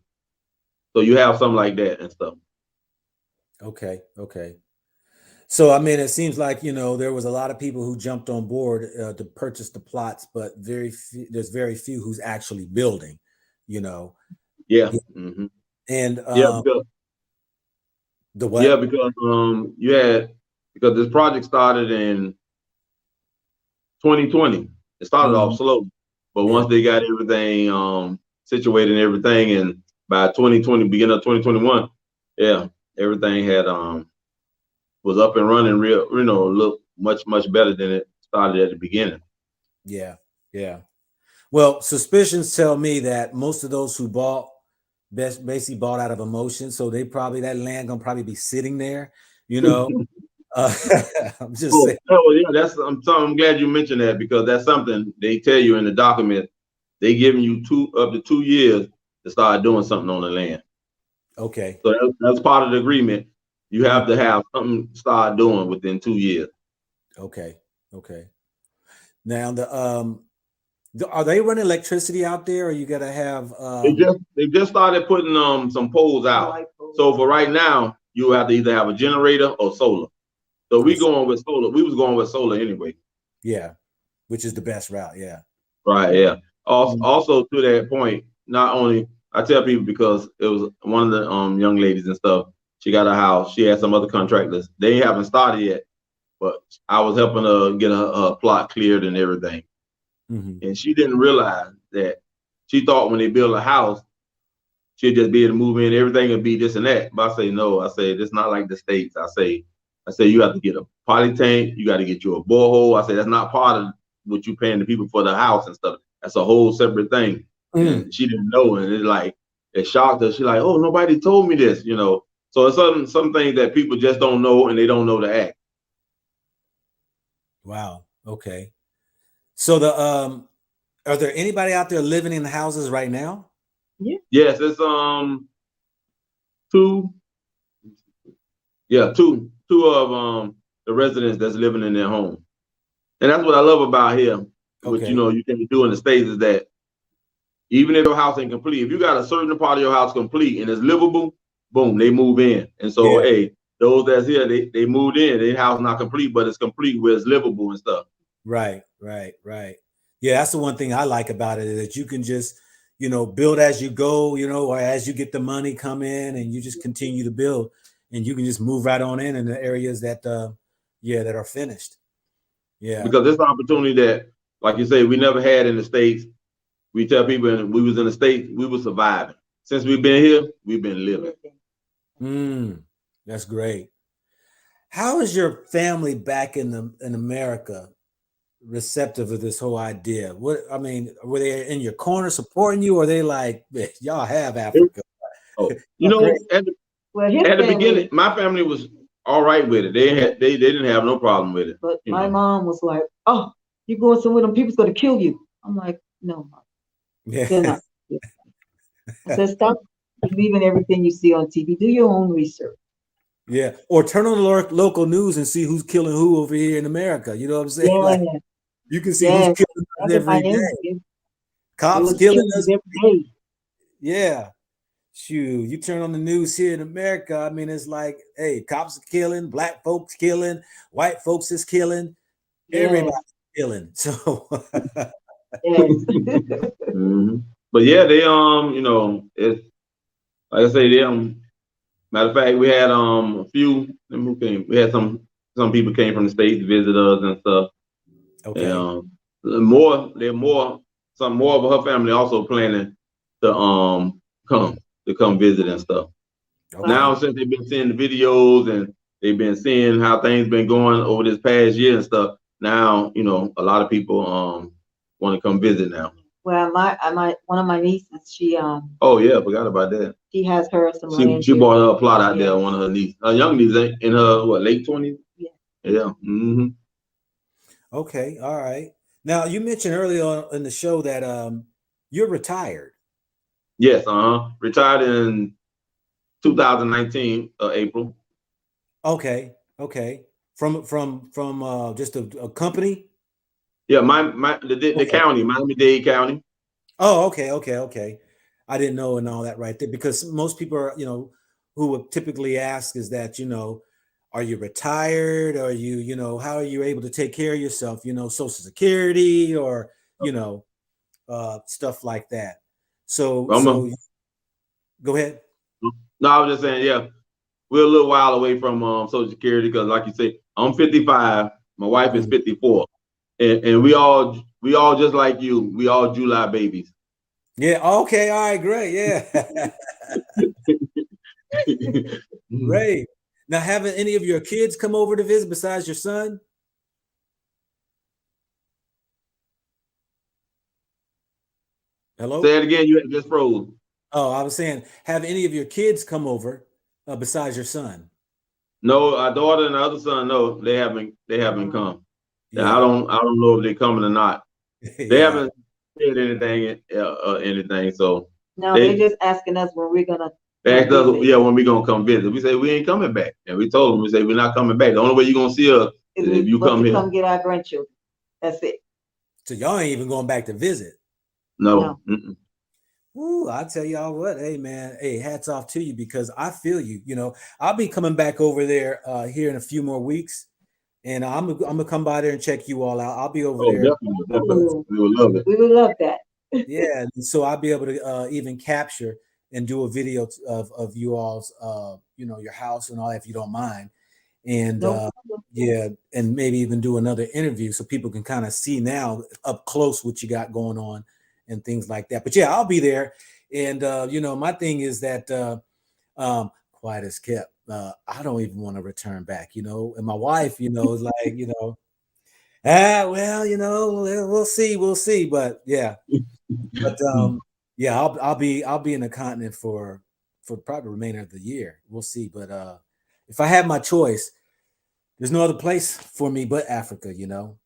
you have something like that and stuff. Okay. Okay. So, I mean, it seems like, there was a lot of people who jumped on board to purchase the plots, but there's very few who's actually building, you know. Yeah. Yeah. Mm-hmm. And Yeah, because the yeah, what? because because this project started in 2020. It started off Mhm. slow, but Yeah. once they got everything situated and everything, and by 2020, beginning of 2021, yeah, everything had was up and running real, look much better than it started at the beginning. Yeah. Yeah. Well, suspicions tell me that most of those who bought basically bought out of emotion. So that land gonna probably be sitting there, you know. Uh, I'm just saying. Yeah, I'm glad you mentioned that because that's something they tell you in the document. They giving you up to 2 years to start doing something on the land. Okay. So that's part of the agreement. You Mm, have to have something start doing within 2 years. okay. Okay. Now are they running electricity out there, or you gotta have They just started putting some poles out. So for right now, you have to either have a generator or solar. So we going with solar. We was going with solar anyway. yeah, which is the best route. Yeah. Right. Yeah. Also, Mm. also to that point, not only I tell people because it was one of the young ladies and stuff. She got a house. She had some other contractors. They haven't started yet, but I was helping her get a plot cleared and everything. Mm-hmm. And she didn't realize that she thought when they build a house, she'd just be able to move in, everything would be this and that. But I say no. I say it's not like the States. I say you have to get a potty tank, you got to get you a borehole. I say that's not part of what you paying the people for the house and stuff. That's a whole separate thing. Mm. And she didn't know, and it shocked her. She's like, oh, nobody told me this. So it's some things that people just don't know, and they don't know to act. Wow. Okay. So are there anybody out there living in the houses right now? Yeah. Yes, it's two. Yeah, two of the residents that's living in their home. And that's what I love about here, which Okay. you can do in the States is that even if your house ain't complete, if you got a certain part of your house complete and it's livable, boom, they move in. And so, Yeah. hey, those that's here, they moved in. Their house not complete, but it's complete where it's livable and stuff. Right. Right. Right. Yeah, that's the one thing I like about it is that you can just, build as you go, or as you get the money come in and you just continue to build and you can just move right on in the areas that that are finished. Yeah. Because it's an opportunity that, like you say, we never had in the States. We tell people we was in the States, we were surviving. Since we've been here, we've been living. That's great. How is your family back in America? receptive of this whole idea? What I mean, were they in your corner supporting you, or they like, "Man, y'all have Africa? Oh, Oh, great. Well, his at the family, beginning, my family was all right with it. They didn't have no problem with it. but You my know. mom was like, "Oh, you going somewhere? Them people's gonna kill you." I'm like, "No, Mom, they're Yeah, not." I said, "Stop believing everything you see on TV. Do your own research." yeah. Or turn on the local news and see who's killing who over here in America. You know what I'm saying? Like Yeah, you can see who's yeah. killing us Back in every Miami, day. it Cops was killing killings us. every day. Yeah. Shoot, you turn on the news here in America. I mean, it's like, hey, cops are killing, black folks killing, white folks is killing, everybody's Yes, killing. So yes. Mhm. But yeah, they it's like I say, they matter of fact, we had a few who came. We had some people came from the states to visit us and stuff. And okay, they're more some more of her family also planning to come to come visit and stuff. okay, Now since they've been seeing the videos and they've been seeing how things been going over this past year and stuff, now a lot of people want to come visit now. Well, my one of my nieces, Oh yeah, forgot about that. she has her some land She here. bought her a plot out there. Yeah, One of her nieces, her young niece, in her late 20s. yeah. Yeah. Mm-hmm. okay, all right. Now you mentioned earlier on in the show that you're retired. Yes. Retired in 2019 April. Okay, okay. From just a company. Yeah, my the Okay. county, Miami-Dade County. Oh, okay, okay, okay. I didn't know and all that right there because most people are, who would typically ask is that, are you retired? Are you, how are you able to take care of yourself? Social Security or, stuff like that. So, I'm a, so go ahead. no, I was just saying, yeah, we're a little while away from Social Security because, like you say, I'm 55. My wife is Mhm. 54, and we all just like you. We all July babies. Yeah. Okay. All right. Great. Yeah. Great. Now, haven't any of your kids come over to visit besides your son? Say Hello? it again. You just froze. Oh, I was saying, have any of your kids come over besides your son? No, our daughter and the other son, no, they haven't. They haven't Um, come. Yeah, I Yeah. don't. I don't know if they're coming or not. They Yeah. haven't said anything. Anything. So no, they're they just asking us when we're gonna they come asked us, visit. yeah, when we gonna come visit. We say we ain't coming back, and we told them, we say we're not coming back. The only way you gonna see us is if you But come to here. come get our grandchildren. That's it. So y'all ain't even going back to visit. No. No, Mm-mm. Ooh, I tell y'all what, hey man, hey, hats off to you because I feel you. I'll be coming back over there here in a few more weeks, and I'm gonna come by there and check you all out. I'll be over Oh, there. definitely, definitely. ooh, We would love it. we would love that. Yeah, and so I'll be able to even capture and do a video of you all's your house and all that if you don't mind. And No problem. yeah, and maybe even do another interview so people can kind of see now up close what you got going on and things like that. But yeah, I'll be there. And my thing is that quiet as kept. I don't even want to return back, and my wife, is like, well, we'll see, we'll see. But yeah, but yeah, I'll be in the continent for probably the remainder of the year. We'll see. But if I had my choice, there's no other place for me but Africa, and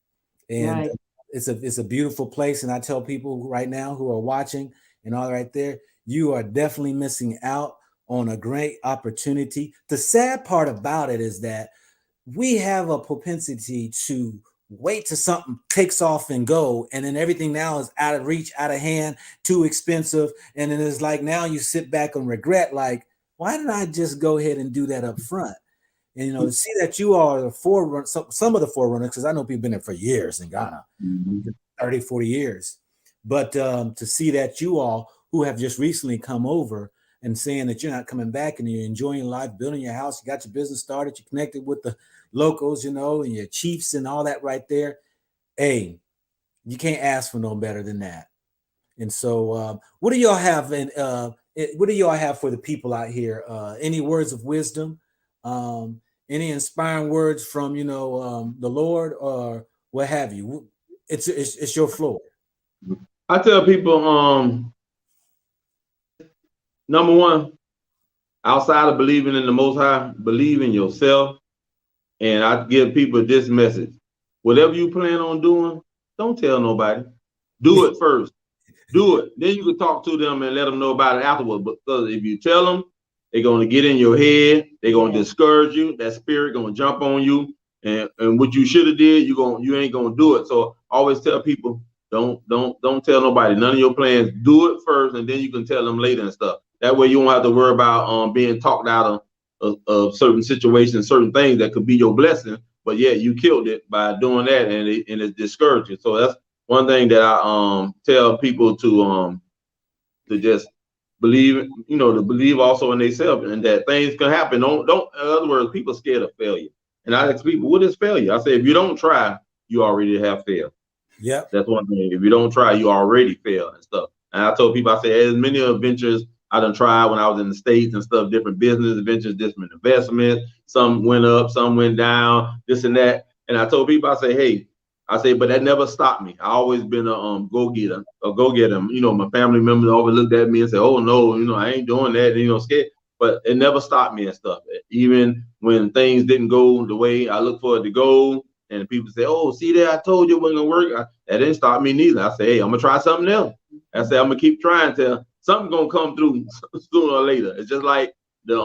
Right. it's a beautiful place. And I tell people right now who are watching and all right there, you are definitely missing out on a great opportunity. The sad part about it is that we have a propensity to wait till something takes off and go, and then everything now is out of reach, out of hand, too expensive, and then it's like now you sit back and regret, like, why didn't I just go ahead and do that up front? And to see that you are the forerunner, some of the forerunners, because I know people been there for years in Ghana, Mhm. 30, 40 years. But to see that you all who have just recently come over and saying that you're not coming back and you're enjoying life, building your house, you got your business started, you connected with the locals, and your chiefs and all that right there. Hey, you can't ask for no better than that. And so, what do y'all have? And what do y'all have for the people out here? Any words of wisdom? Any inspiring words from the Lord, or what have you? it's your floor. I tell people, number one, outside of believing in the Most High, believe in yourself. And I give people this message: whatever you plan on doing, don't tell nobody. Do it first. Do it. Then you can talk to them and let them know about it afterwards. Because if you tell them, they're going to get in your head. They're going to discourage you. That spirit going to jump on you. And what you should have did, you ain't going to do it. So I always tell people, don't tell nobody none of your plans. Do it first, and then you can tell them later and stuff. That way you won't have to worry about being talked out of certain situations, certain things that could be your blessing. But yeah, you killed it by doing that, and it's discouraging. So that's one thing that I tell people to just believe, to believe also in themselves, and that things can happen. Don't in other words, people scared of failure. And I ask people, what is failure? I say, if you don't try, you already have failed. Yeah. That's one thing. If you don't try, you already fail and stuff. And I told people, I said, as many adventures I done tried when I was in the States and stuff, different business adventures, different investments. Some went up, some went down, this and that. And I told people, I say, hey, but that never stopped me. I always been a go-getter, my family members always looked at me and said, oh no, I ain't doing that, scared. But it never stopped me and stuff. Even when things didn't go the way I looked for it to go, and people say, oh, see there, I told you it wasn't gonna work. That didn't stop me neither. I say, hey, I'm gonna try something else. I say, I'm gonna keep trying till something's gonna come through sooner or later. It's just like the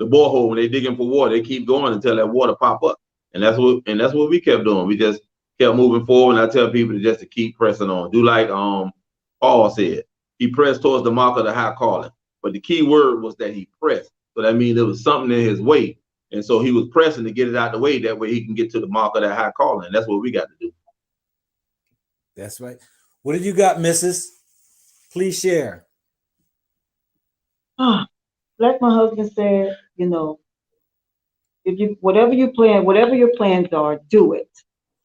borehole when they digging for water, they keep going until that water pop up. And that's what we kept doing. We just kept moving forward. And I tell people to keep pressing on. Do like Paul said. He pressed towards the mark of the high calling. But the key word was that he pressed. So that means there was something in his way. And so he was pressing to get it out of the way. That way he can get to the mark of that high calling. And that's what we got to do. That's right. What have you got, Mrs.? Please share. Like my husband said, if whatever your plans are, do it.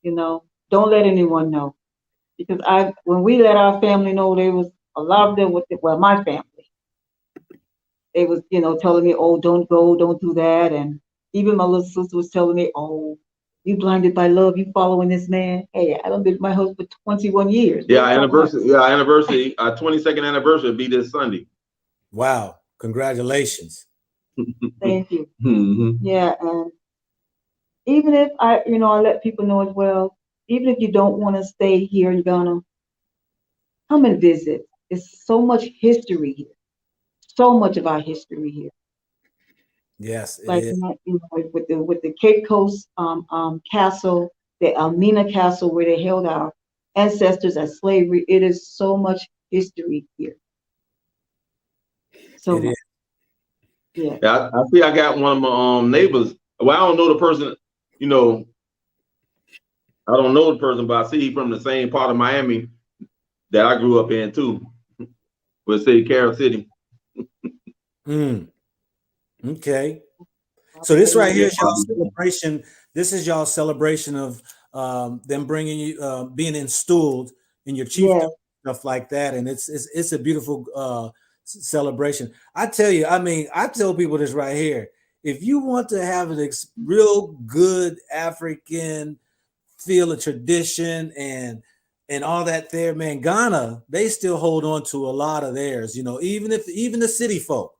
Don't let anyone know. Because when we let our family know, there was a lot of them my family. They was, telling me, oh, don't go, don't do that. And even my little sister was telling me, oh, you blinded by love, you following this man. Hey, I done been with my husband for 21 years. Yeah, anniversary. Our 22nd anniversary will be this Sunday. Wow. Congratulations. Thank you. Mm-hmm. Yeah, and even if I let people know as well, even if you don't want to stay here in Ghana, come and visit. There's so much history here. So much of our history here. Yes, it like is. With the Cape Coast castle, the Almena Castle, where they held our ancestors as slavery. It is so much history here. So much. Yeah. I see. I got one of my neighbors. Well, I don't know the person. I don't know the person, but I see he's from the same part of Miami that I grew up in too. We'll say Carroll City. Okay. So this right here is y'all celebration. This is y'all celebration of them bringing you, being installed in your chiefdom, stuff like that, and it's a beautiful celebration. I tell you, I tell people this right here. If you want to have a real good African feel of tradition and all that there, man, Ghana, they still hold on to a lot of theirs. Even the city folk.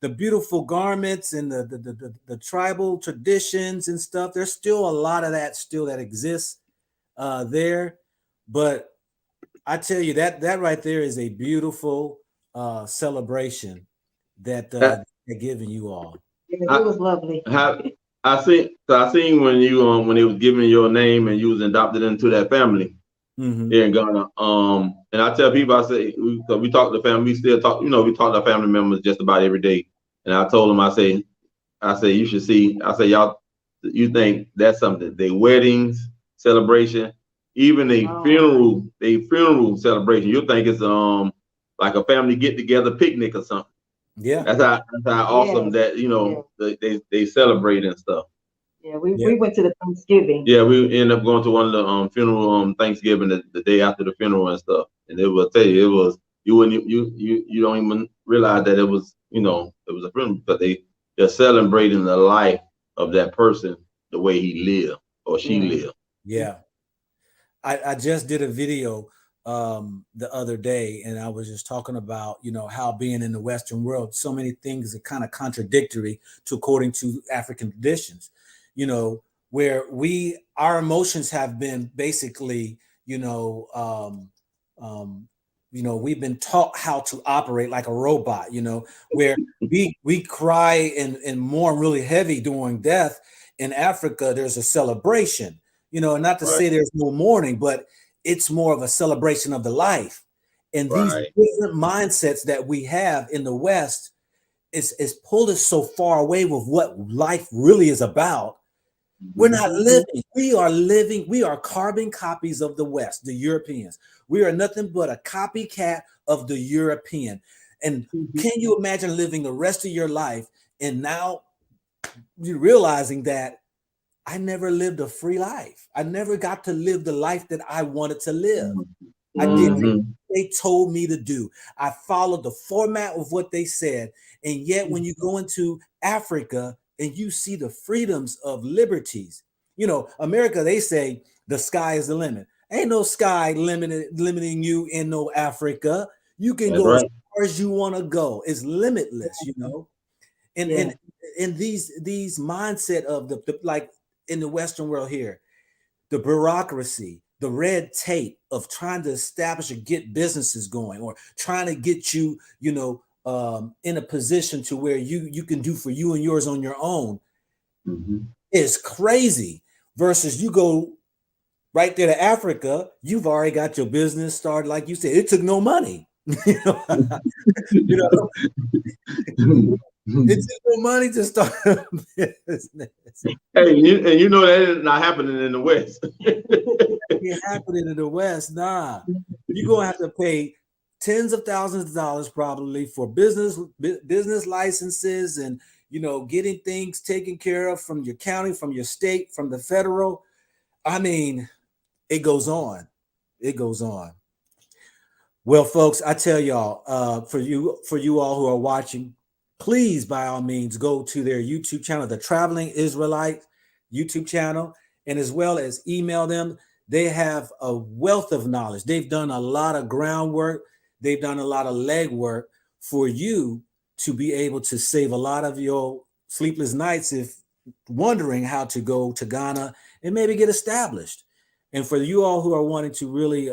The beautiful garments and the tribal traditions and stuff. There's still a lot of that that exists there. But I tell you that right there is a beautiful celebration that they're giving you all. It was lovely. I seen when you when they was giving your name and you was adopted into that family here in Ghana. And I tell people, I say, we talk to the family, we still talk, we talk to our family members just about every day. And I told them, I say, you should see, I say, y'all, you think that's something, they weddings, celebration, even a funeral celebration. You think it's like a family get together picnic or something. Yeah. That's how awesome that, they celebrate and stuff. Yeah, we went to the Thanksgiving. Yeah, we ended up going to one of the funeral Thanksgiving the day after the funeral and stuff. And it will tell you, it was, you don't even realize that it was, it was a funeral, because they're celebrating the life of that person the way he lived or she lived. Yeah. I just did a video the other day, and I was just talking about, how being in the Western world, so many things are kind of contradictory to according to African traditions, where our emotions have been basically, we've been taught how to operate like a robot, where we cry and mourn really heavy during death. In Africa, there's a celebration, not to Right. say there's no mourning, but it's more of a celebration of the life. And these Right. different mindsets that we have in the West is pulled us so far away with what life really is about. We're not living. We are living. We are carbon copies of the West, the Europeans. We are nothing but a copycat of the European. And can you imagine living the rest of your life and now you're realizing that I never lived a free life. I never got to live the life that I wanted to live. I did what they told me to do. I followed the format of what they said. And yet when you go into Africa and you see the freedoms of liberties, America, they say the sky is the limit. Ain't no sky limiting you in no Africa. You can go as far as you want to go. It's limitless, And these mindset of the like in the Western world here, the bureaucracy, the red tape of trying to establish or get businesses going, or trying to get you, in a position to where you can do for you and yours on your own, is crazy. Versus you go right there to Africa, you've already got your business started. Like you said, it took no money. It took no money to start a business. Hey, and you know that is not happening in the West. It happening in the West, nah. You're gonna have to pay tens of thousands of dollars probably for business licenses and getting things taken care of from your county, from your state, from the federal. I mean, it goes on. It goes on. Well, folks, I tell y'all, for you all who are watching, please, by all means, go to their YouTube channel, the Traveling Israelite YouTube channel, and as well as email them. They have a wealth of knowledge. They've done a lot of groundwork. They've done a lot of legwork for you to be able to save a lot of your sleepless nights if wondering how to go to Ghana and maybe get established. And for you all who are wanting to really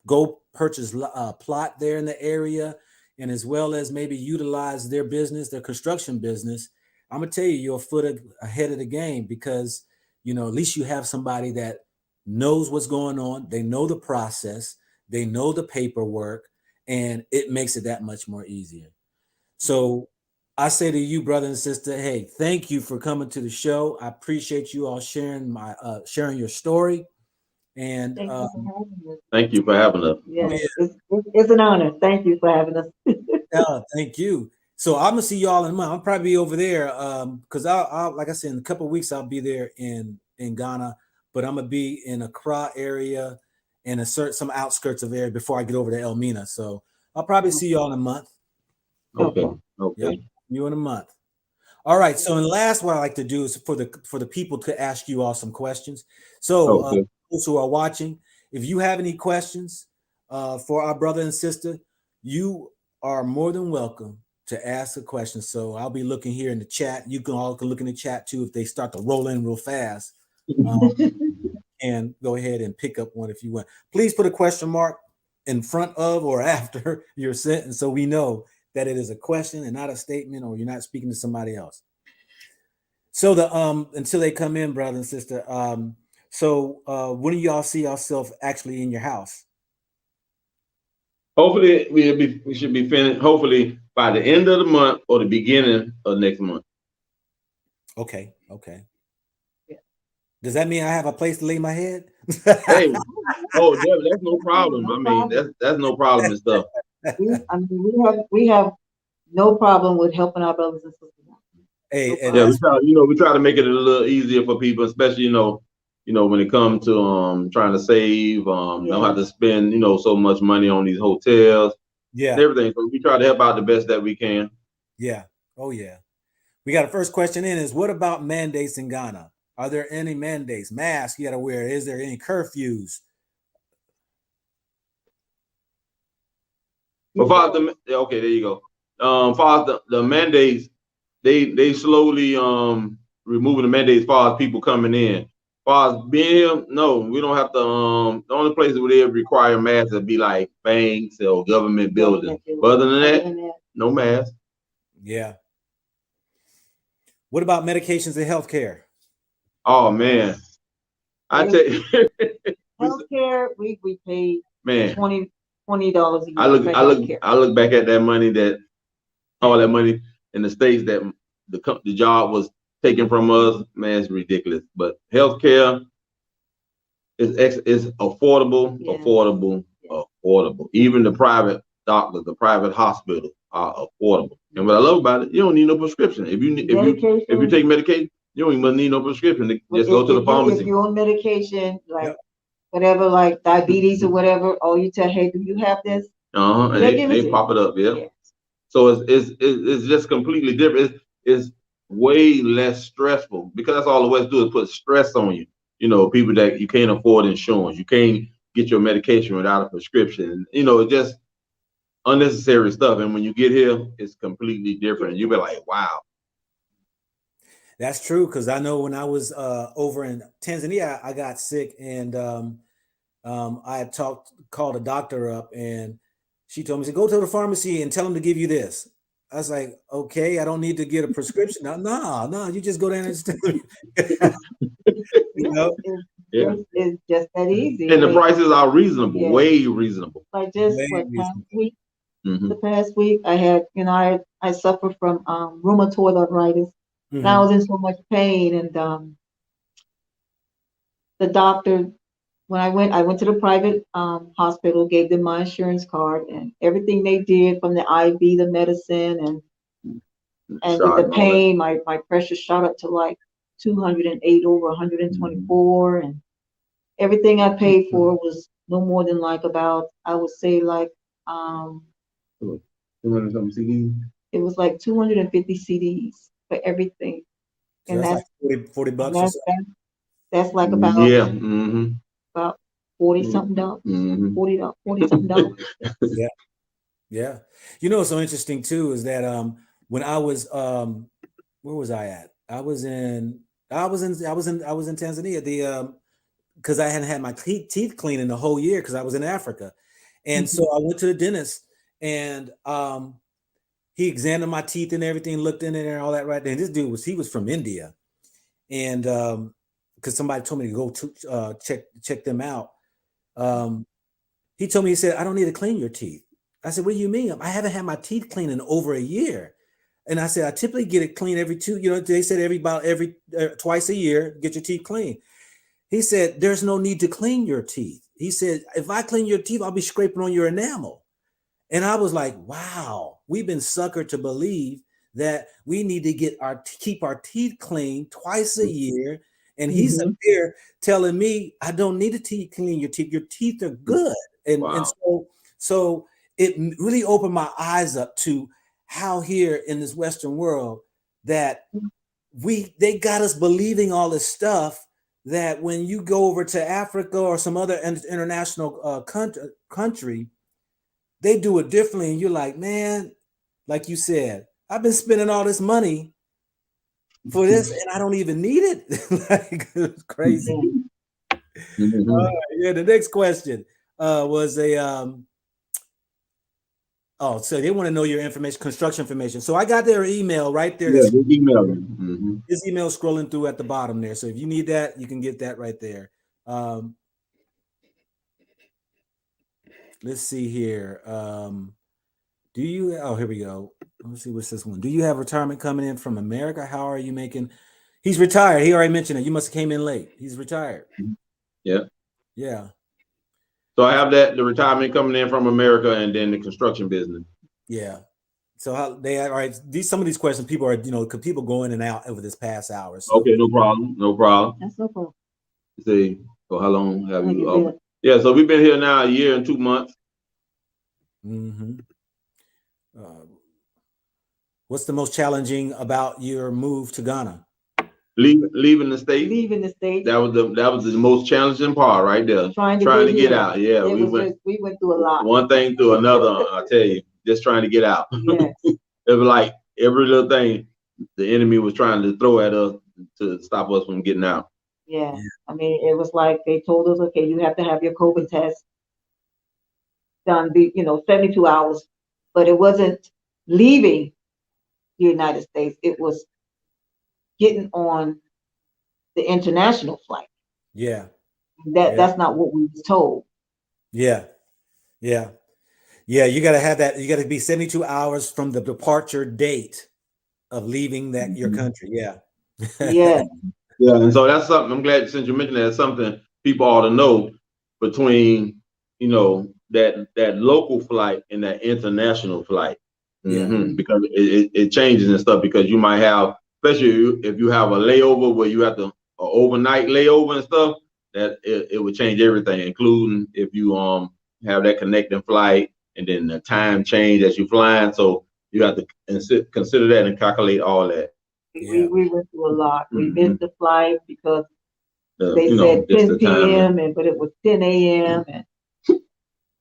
go purchase a plot there in the area, and as well as maybe utilize their business, their construction business, I'm gonna tell you, you're a foot ahead of the game because at least you have somebody that knows what's going on. They know the process, they know the paperwork, and it makes it that much more easier. So I say to you, brother and sister, hey, thank you for coming to the show. I appreciate you all sharing your story. And thank you for having us. Yes, it's an honor. Thank you for having us. Thank you. So I'm gonna see y'all in a month. I'll probably be over there because I'll like I said, in a couple of weeks I'll be there in Ghana, but I'm gonna be in Accra area and some outskirts of area before I get over to Elmina. So I'll probably see y'all in a month. Okay. Yep, you in a month. All right. So, and last, what I like to do is for the people to ask you all some questions. So, those who are watching, if you have any questions for our brother and sister, you are more than welcome to ask a question. So, I'll be looking here in the chat. You can all look in the chat too if they start to roll in real fast. And go ahead and pick up one if you want. Please put a question mark in front of or after your sentence so we know that it is a question and not a statement, or you're not speaking to somebody else. So until they come in, brother and sister. When do y'all see yourself actually in your house? Hopefully we should be finished. Hopefully by the end of the month or the beginning of next month. Okay. Yeah. Does that mean I have a place to lay my head? Hey, that's no problem. I mean, that's no problem and stuff. We have no problem with helping our brothers and sisters out. Hey, we try to make it a little easier for people, especially when it comes to trying to save, don't have to spend so much money on these hotels, and everything. So we try to help out the best that we can. Yeah. Oh yeah. We got a first question in is, what about mandates in Ghana? Are there any mandates? Masks you got to wear. Is there any curfews? But far as okay, there you go. Far as the mandates, they slowly removing the mandates as far as people coming in. As far as being here, no, we don't have to. The only places where they require masks would be like banks or government buildings. But other than that, no masks. Yeah. What about medications and healthcare? Oh man, I tell you, healthcare, we pay man, $20 a year. I look back at that money, all that money in the States that the job was taken from us. Man, it's ridiculous. But healthcare is affordable, Yeah. affordable. Even the private doctors, the private hospitals are affordable. And what I love about it, you don't need no prescription. If you take medication, you don't even need no prescription. Just go to the pharmacy. If you're on medication, like whatever, like diabetes or whatever, you tell, hey, do you have this? And they pop it up, yeah. So it's just completely different. It's way less stressful because that's all the West do is put stress on you. You know, people that you can't afford insurance, you can't get your medication without a prescription. You know, it's just unnecessary stuff. And when you get here, it's completely different. You be like, wow. That's true, because I know when I was over in Tanzania, I got sick, and I had called a doctor up, and she told me, "Go to the pharmacy and tell them to give you this." I was like, "Okay, I don't need to get a prescription." No, you just go down and just you know, it's just that easy. And the prices are reasonable, way reasonable. Like just the past week, I had, I suffer from rheumatoid arthritis. And I was in so much pain, and the doctor, when I went to the private hospital, gave them my insurance card, and everything they did from the IV, the medicine, and with the pain, my pressure shot up to like 208 over 124, and everything I paid for was no more than like about, I would say like 200 something CDs. It was like 250 CDs for everything, so and that's like 40 bucks. That's like about about 40 something dollars, $40 something dollars. Yeah. You know what's so interesting too is that when I was where was I at? I was in Tanzania. Because I hadn't had my teeth cleaned in the whole year because I was in Africa, and so I went to the dentist, and he examined my teeth and everything, looked in there and all that right there. And this dude was from India, and because somebody told me to go to check them out. He told me, he said, "I don't need to clean your teeth." I said, "What do you mean? I haven't had my teeth cleaned in over a year." And I said, "I typically get it cleaned every they said every twice a year, get your teeth clean." He said, "There's no need to clean your teeth." He said, "If I clean your teeth, I'll be scraping on your enamel." And I was like, wow, we've been suckered to believe that we need to keep our teeth clean twice a year. And he's up here telling me I don't need to clean your teeth. Your teeth are good. And, and so it really opened my eyes up to how here in this Western world that they got us believing all this stuff, that when you go over to Africa or some other international country, they do it differently. And you're like, man, like you said, I've been spending all this money for this and I don't even need it. Like, it's crazy. The next question was so they want to know your information, construction information. So I got their email right there. Yeah, email. His email scrolling through at the bottom there. So if you need that, you can get that right there. Let's see here. Here we go. Let's see, what's this one? Do you have retirement coming in from America? How are you making? He's retired. He already mentioned it. You must have came in late. He's retired. Yeah. So I have the retirement coming in from America, and then the construction business. Yeah. So how they all right? Some of these questions people are, because people go in and out over this past hour. So. Okay, no problem. That's no problem. See, so how long have you? Yeah, so we've been here now 1 year and 2 months. What's the most challenging about your move to Ghana? leaving the state. Leaving the state. That was the most challenging part right there. Trying to get out. Yeah, we went through a lot. One thing to another. I tell you, just trying to get out. Yes. It was like every little thing the enemy was trying to throw at us to stop us from getting out. Yeah. I mean, it was like they told us, okay, you have to have your COVID test done, 72 hours, but it wasn't leaving the United States. It was getting on the international flight. Yeah. That's not what we was told. Yeah. Yeah. Yeah. You got to have that. You got to be 72 hours from the departure date of leaving your country. Yeah. Yeah. Yeah. And so that's something I'm glad since you mentioned that, it's something people ought to know between, that local flight and that international flight. Yeah. Because it changes and stuff, because you might have, especially if you have a layover where you have to overnight layover and stuff, that it would change everything, including if you have that connecting flight and then the time change as you flying. So you have to consider that and calculate all that. Yeah. We went through a lot. We missed the flight because they said just 10 the time. p.m. but it was 10 a.m. and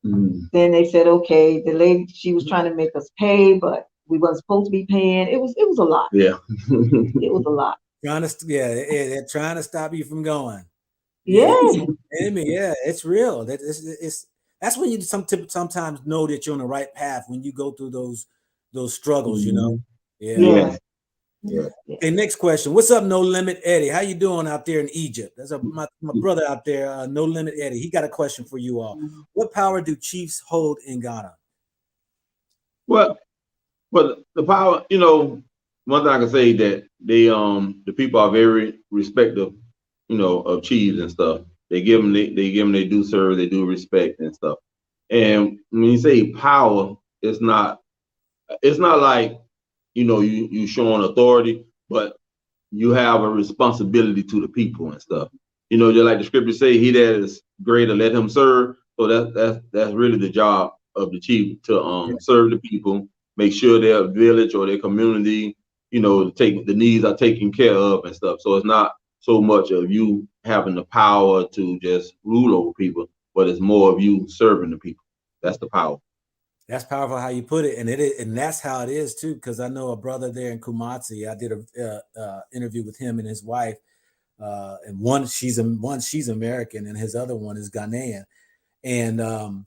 Mhm. then they said, okay, the lady, she was trying to make us pay, but we wasn't supposed to be paying. It was a lot. Yeah. It was a lot. They're trying to stop you from going. Yeah. Enemy, yeah, it's real. That's when you sometimes know that you're on the right path, when you go through those struggles, Yeah. Yeah. Okay, next question. What's up, No Limit Eddie? How you doing out there in Egypt? That's my brother out there, No Limit Eddie. He got a question for you all. What power do chiefs hold in Ghana? Well, the power, one thing I can say that the people are very respectful, of chiefs and stuff. They give them they do serve, they do respect and stuff. And when you say power, it's not like you showing authority, but you have a responsibility to the people and stuff. Just like the scripture say, he that is greater, let him serve. So that's really the job of the chief, to serve the people, make sure their village or their community, take the needs are taken care of and stuff. So it's not so much of you having the power to just rule over people, but it's more of you serving the people. That's the power. That's powerful how you put it, and that's how it is too. Because I know a brother there in Kumasi. I did a interview with him and his wife, and one she's American, and his other one is Ghanaian, and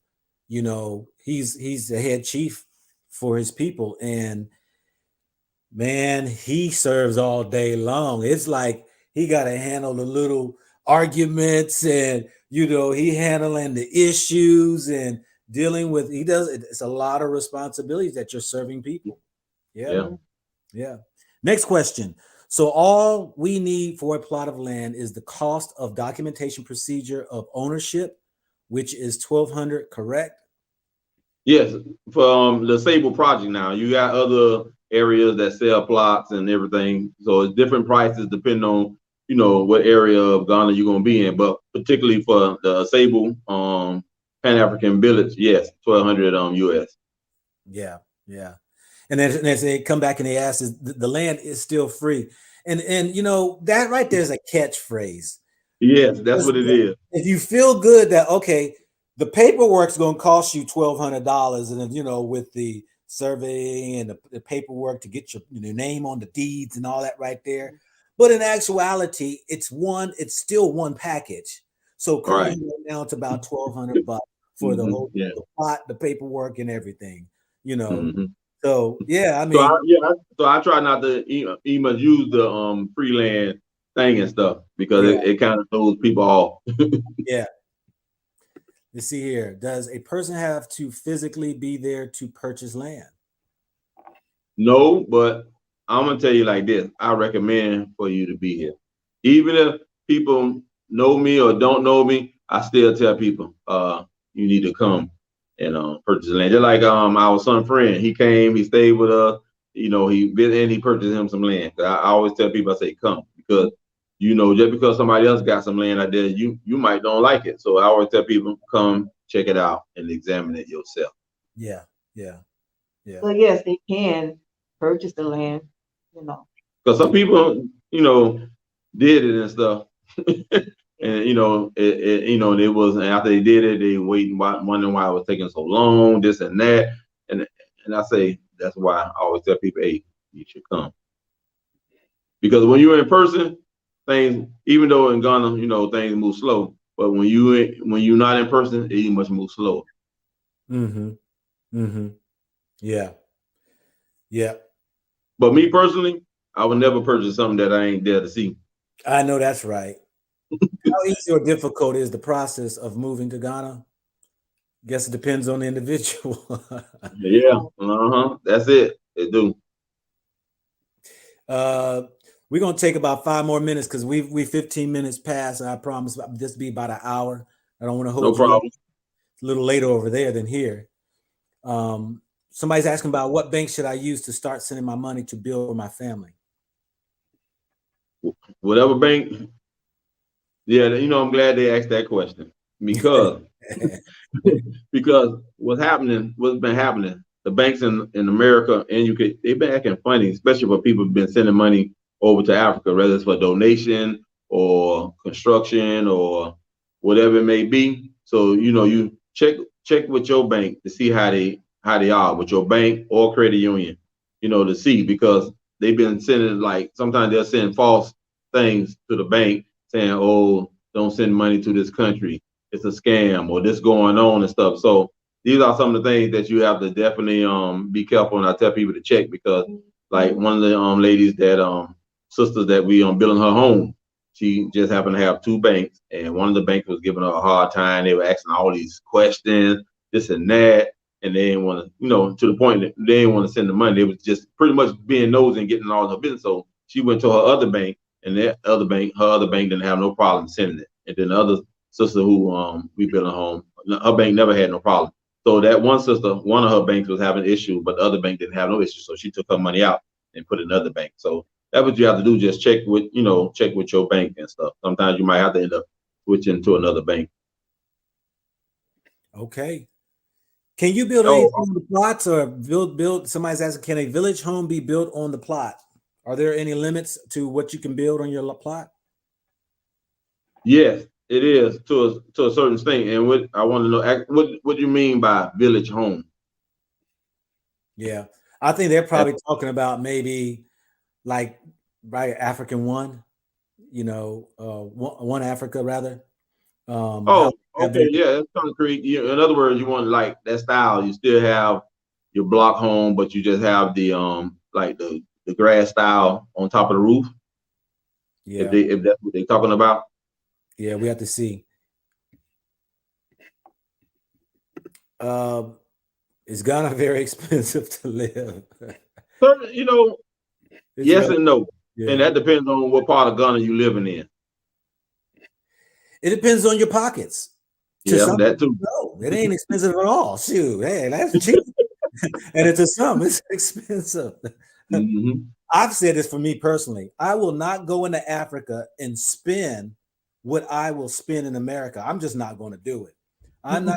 he's the head chief for his people, and man, he serves all day long. It's like he got to handle the little arguments, and he handling the issues and dealing with, it's a lot of responsibilities that you're serving people. Yeah. Next question. So all we need for a plot of land is the cost of documentation procedure of ownership, which is $1,200, correct? Yes, from the Sable project. Now you got other areas that sell plots and everything, so it's different prices depending on what area of Ghana you're gonna be in. But particularly for the Sable Pan-African Village, yes, 1,200 US. Yeah. And then as they come back and they ask, is the land is still free? And that right there is a catchphrase. Yes, that's what it is. If you feel good that, okay, the paperwork's going to cost you $1,200, and with the survey and the paperwork to get your name on the deeds and all that right there. But in actuality, it's still one package. So currently right now it's about $1,200 for the whole the plot, the paperwork, and everything. So yeah, I mean, so I try not to even use the free land thing and stuff, because it kind of throws people off. Yeah. Let's see here. Does a person have to physically be there to purchase land? No, but I'm gonna tell you like this. I recommend for you to be here. Even if people know me or don't know me, I still tell people you need to come and purchase land. Just like our son friend, he came, he stayed with us, he purchased him some land. I always tell people, I say come, because just because somebody else got some land out there, you might don't like it. So I always tell people, come check it out and examine it yourself. Yeah. So yes, they can purchase the land, Because some people, did it and stuff. And it was after they did it, they waiting, wondering why it was taking so long, this and that, and and I say that's why I always tell people, hey, you should come because when you're in person, things, even though in Ghana, things move slow, but when you're not in person, it must move slower. Mm-hmm. Mm-hmm. Yeah. Yeah. But me personally, I would never purchase something that I ain't there to see. I know that's right. How easy or difficult is the process of moving to Ghana? Guess it depends on the individual. Yeah, that's it. It do. uh, we're gonna take about 5 more minutes because we 15 minutes past. I promise this will be about an hour. I don't want to No hold you up. problem. It's a little later over there than here. Somebody's asking about what bank should I use to start sending my money to build for my family. Whatever bank. Yeah, I'm glad they asked that question because because what's been happening, the banks in America and UK, they've been acting funny, especially for people who've been sending money over to Africa, whether it's for donation or construction or whatever it may be. So you check with your bank to see how they are with your bank or credit union, to see because they've been sending like sometimes they'll send false things to the bank saying, oh, don't send money to this country, it's a scam or this going on and stuff. So these are some of the things that you have to definitely be careful. And I tell people to check because like one of the ladies that sisters that we building her home, she just happened to have two banks and one of the banks was giving her a hard time. They were asking all these questions, this and that, and they didn't want to, to the point that they didn't want to send the money. They was just pretty much being nosy and getting all her business. So she went to her other bank and her other bank didn't have no problem sending it. And then the other sister who we built a home, her bank never had no problem. So that one sister, one of her banks was having an issue, but the other bank didn't have no issue. So she took her money out and put it in another bank. So that's what you have to do. Just check with your bank and stuff. Sometimes you might have to end up switching to another bank. Okay. Can you build anything on the plots or build? Somebody's asking, can a village home be built on the plot? Are there any limits to what you can build on your plot? Yes, it is to a certain extent. And what I want to know, what do you mean by village home? Yeah, I think they're probably talking about maybe like right African one, one Africa rather. Oh, okay, yeah, it's concrete. In other words, you want like that style. You still have your block home, but you just have the like the grass style on top of the roof. Yeah, if that's what they're talking about. Yeah, we have to see. Is Ghana very expensive to live? Yes and no, yeah. And that depends on what part of Ghana you living in. It depends on your pockets. Yeah, that too. No, it ain't expensive at all. Shoot, hey, that's cheap. And to some, it's expensive. Mm-hmm. I've said this for me personally. I will not go into Africa and spend what I will spend in America. I'm just not going to do it. I'm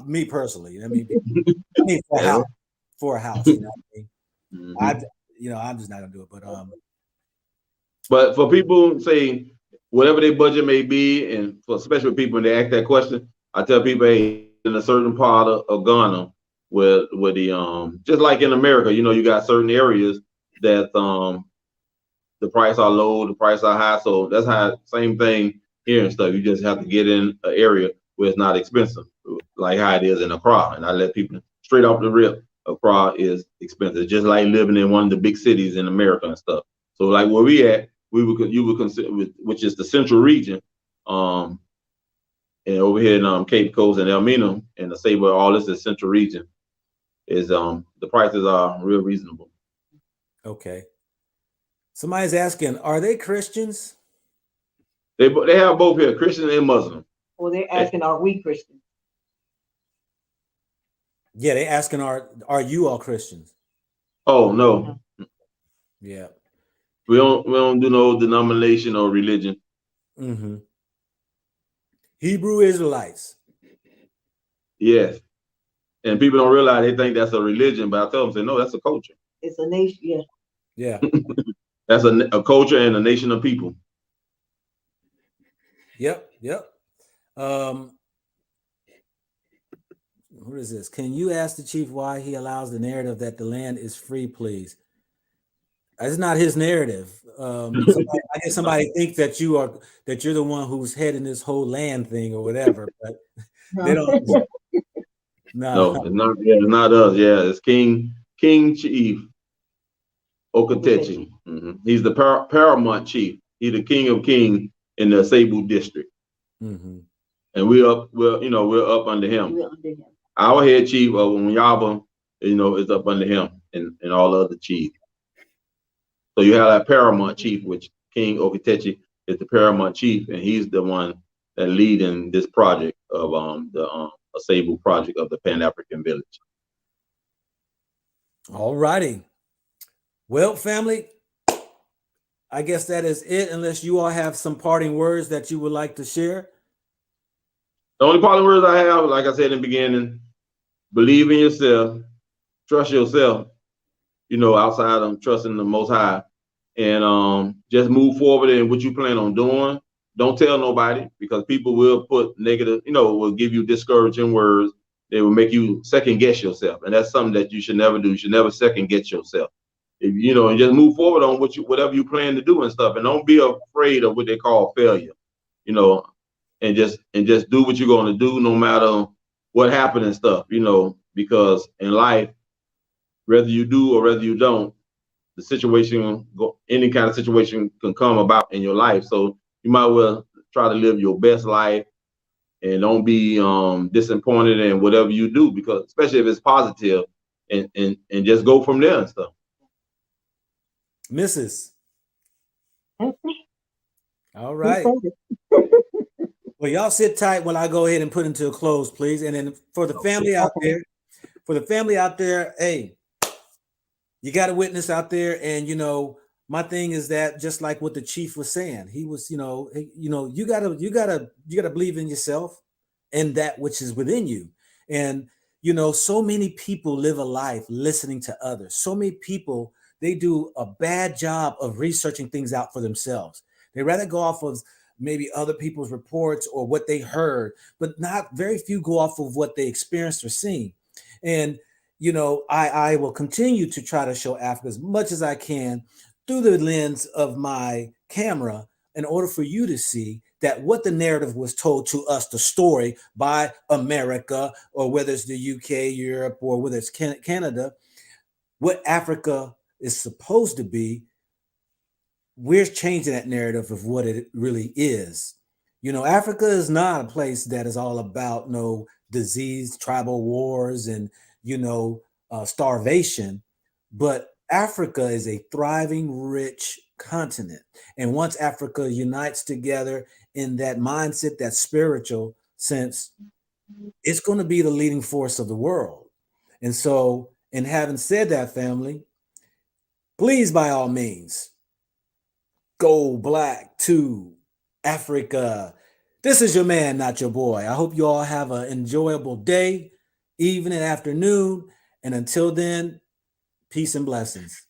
me personally. I mean for a house, you know what I mean? Mm-hmm. I'm just not gonna do it. But for people say whatever their budget may be, and for especially people when they ask that question, I tell people, hey, in a certain part of Ghana where the just like in America, you got certain areas that the price are low, the price are high. So that's how same thing here and stuff. You just have to get in an area where it's not expensive, like how it is in Accra. And I let people straight off the rip, Accra is expensive, just like living in one of the big cities in America and stuff. So like where we at, you would consider, which is the central region, and over here in Cape Coast and Elmina, and to say where all this is central region, is the prices are real reasonable. Okay. Somebody's asking, are they Christians? They have both here, Christian and Muslim. Well, they're asking, are we Christians? Yeah, they're asking, are you all Christians? Oh no. Yeah. We don't do no denomination or religion. Mm-hmm. Hebrew Israelites. Yes. And people don't realize they think that's a religion, but I tell them, say, no, that's a culture. It's a nation, yeah. Yeah. That's a culture and a nation of people. Yep. Yep. Um, what is this? Can you ask the chief why he allows the narrative that the land is free, please? It's not his narrative. I guess somebody thinks that you're the one who's heading this whole land thing or whatever, but they No. don't. Nah. No, it's not. Yeah, it's not us. Yeah, it's King Chief Okatechi. He's the paramount chief. He's the king of king in the Cebu district, Mm-hmm. and we're up under him. We're under him. Our head chief of Unyaba, is up under him, and all the other chiefs. So you have that paramount chief, which King Okatechi is the paramount chief, and he's the one that leading this project of the Cebu project of the Pan African Village. All righty. Well, family, I guess that is it, unless you all have some parting words that you would like to share. The only parting words I have, like I said in the beginning, believe in yourself, trust yourself, outside of trusting the Most High, and just move forward in what you plan on doing. Don't tell nobody, because people will put negative, will give you discouraging words. They will make you second guess yourself, and that's something that you should never do. You should never second guess yourself. And just move forward on whatever you plan to do and stuff, and don't be afraid of what they call failure. And just do what you're going to do, no matter what happened and stuff. Because in life, whether you do or whether you don't, the situation, any kind of situation can come about in your life. So you might well try to live your best life, and don't be disappointed in whatever you do, because especially if it's positive, and just go from there and stuff. Mrs. That's All it. right. Well, y'all sit tight while I go ahead and put into a close, please. And then for the family out there, hey, you got a witness out there, and my thing is that, just like what the chief was saying, he was, you gotta believe in yourself and that which is within you. And so many people live a life listening to others. So many people, they do a bad job of researching things out for themselves. They rather go off of maybe other people's reports or what they heard, but not very few go off of what they experienced or seen. And I will continue to try to show Africa as much as I can through the lens of my camera, in order for you to see that what the narrative was told to us, the story by America, or whether it's the UK, Europe, or whether it's Canada, what Africa is supposed to be, we're changing that narrative of what it really is. Africa is not a place that is all about no disease, tribal wars, and starvation, but Africa is a thriving, rich continent. And once Africa unites together in that mindset, that spiritual sense, it's going to be the leading force of the world. And so, in having said that, family, please, by all means, go black to Africa. This is your man, not your boy. I hope you all have an enjoyable day, evening, afternoon. And until then, peace and blessings.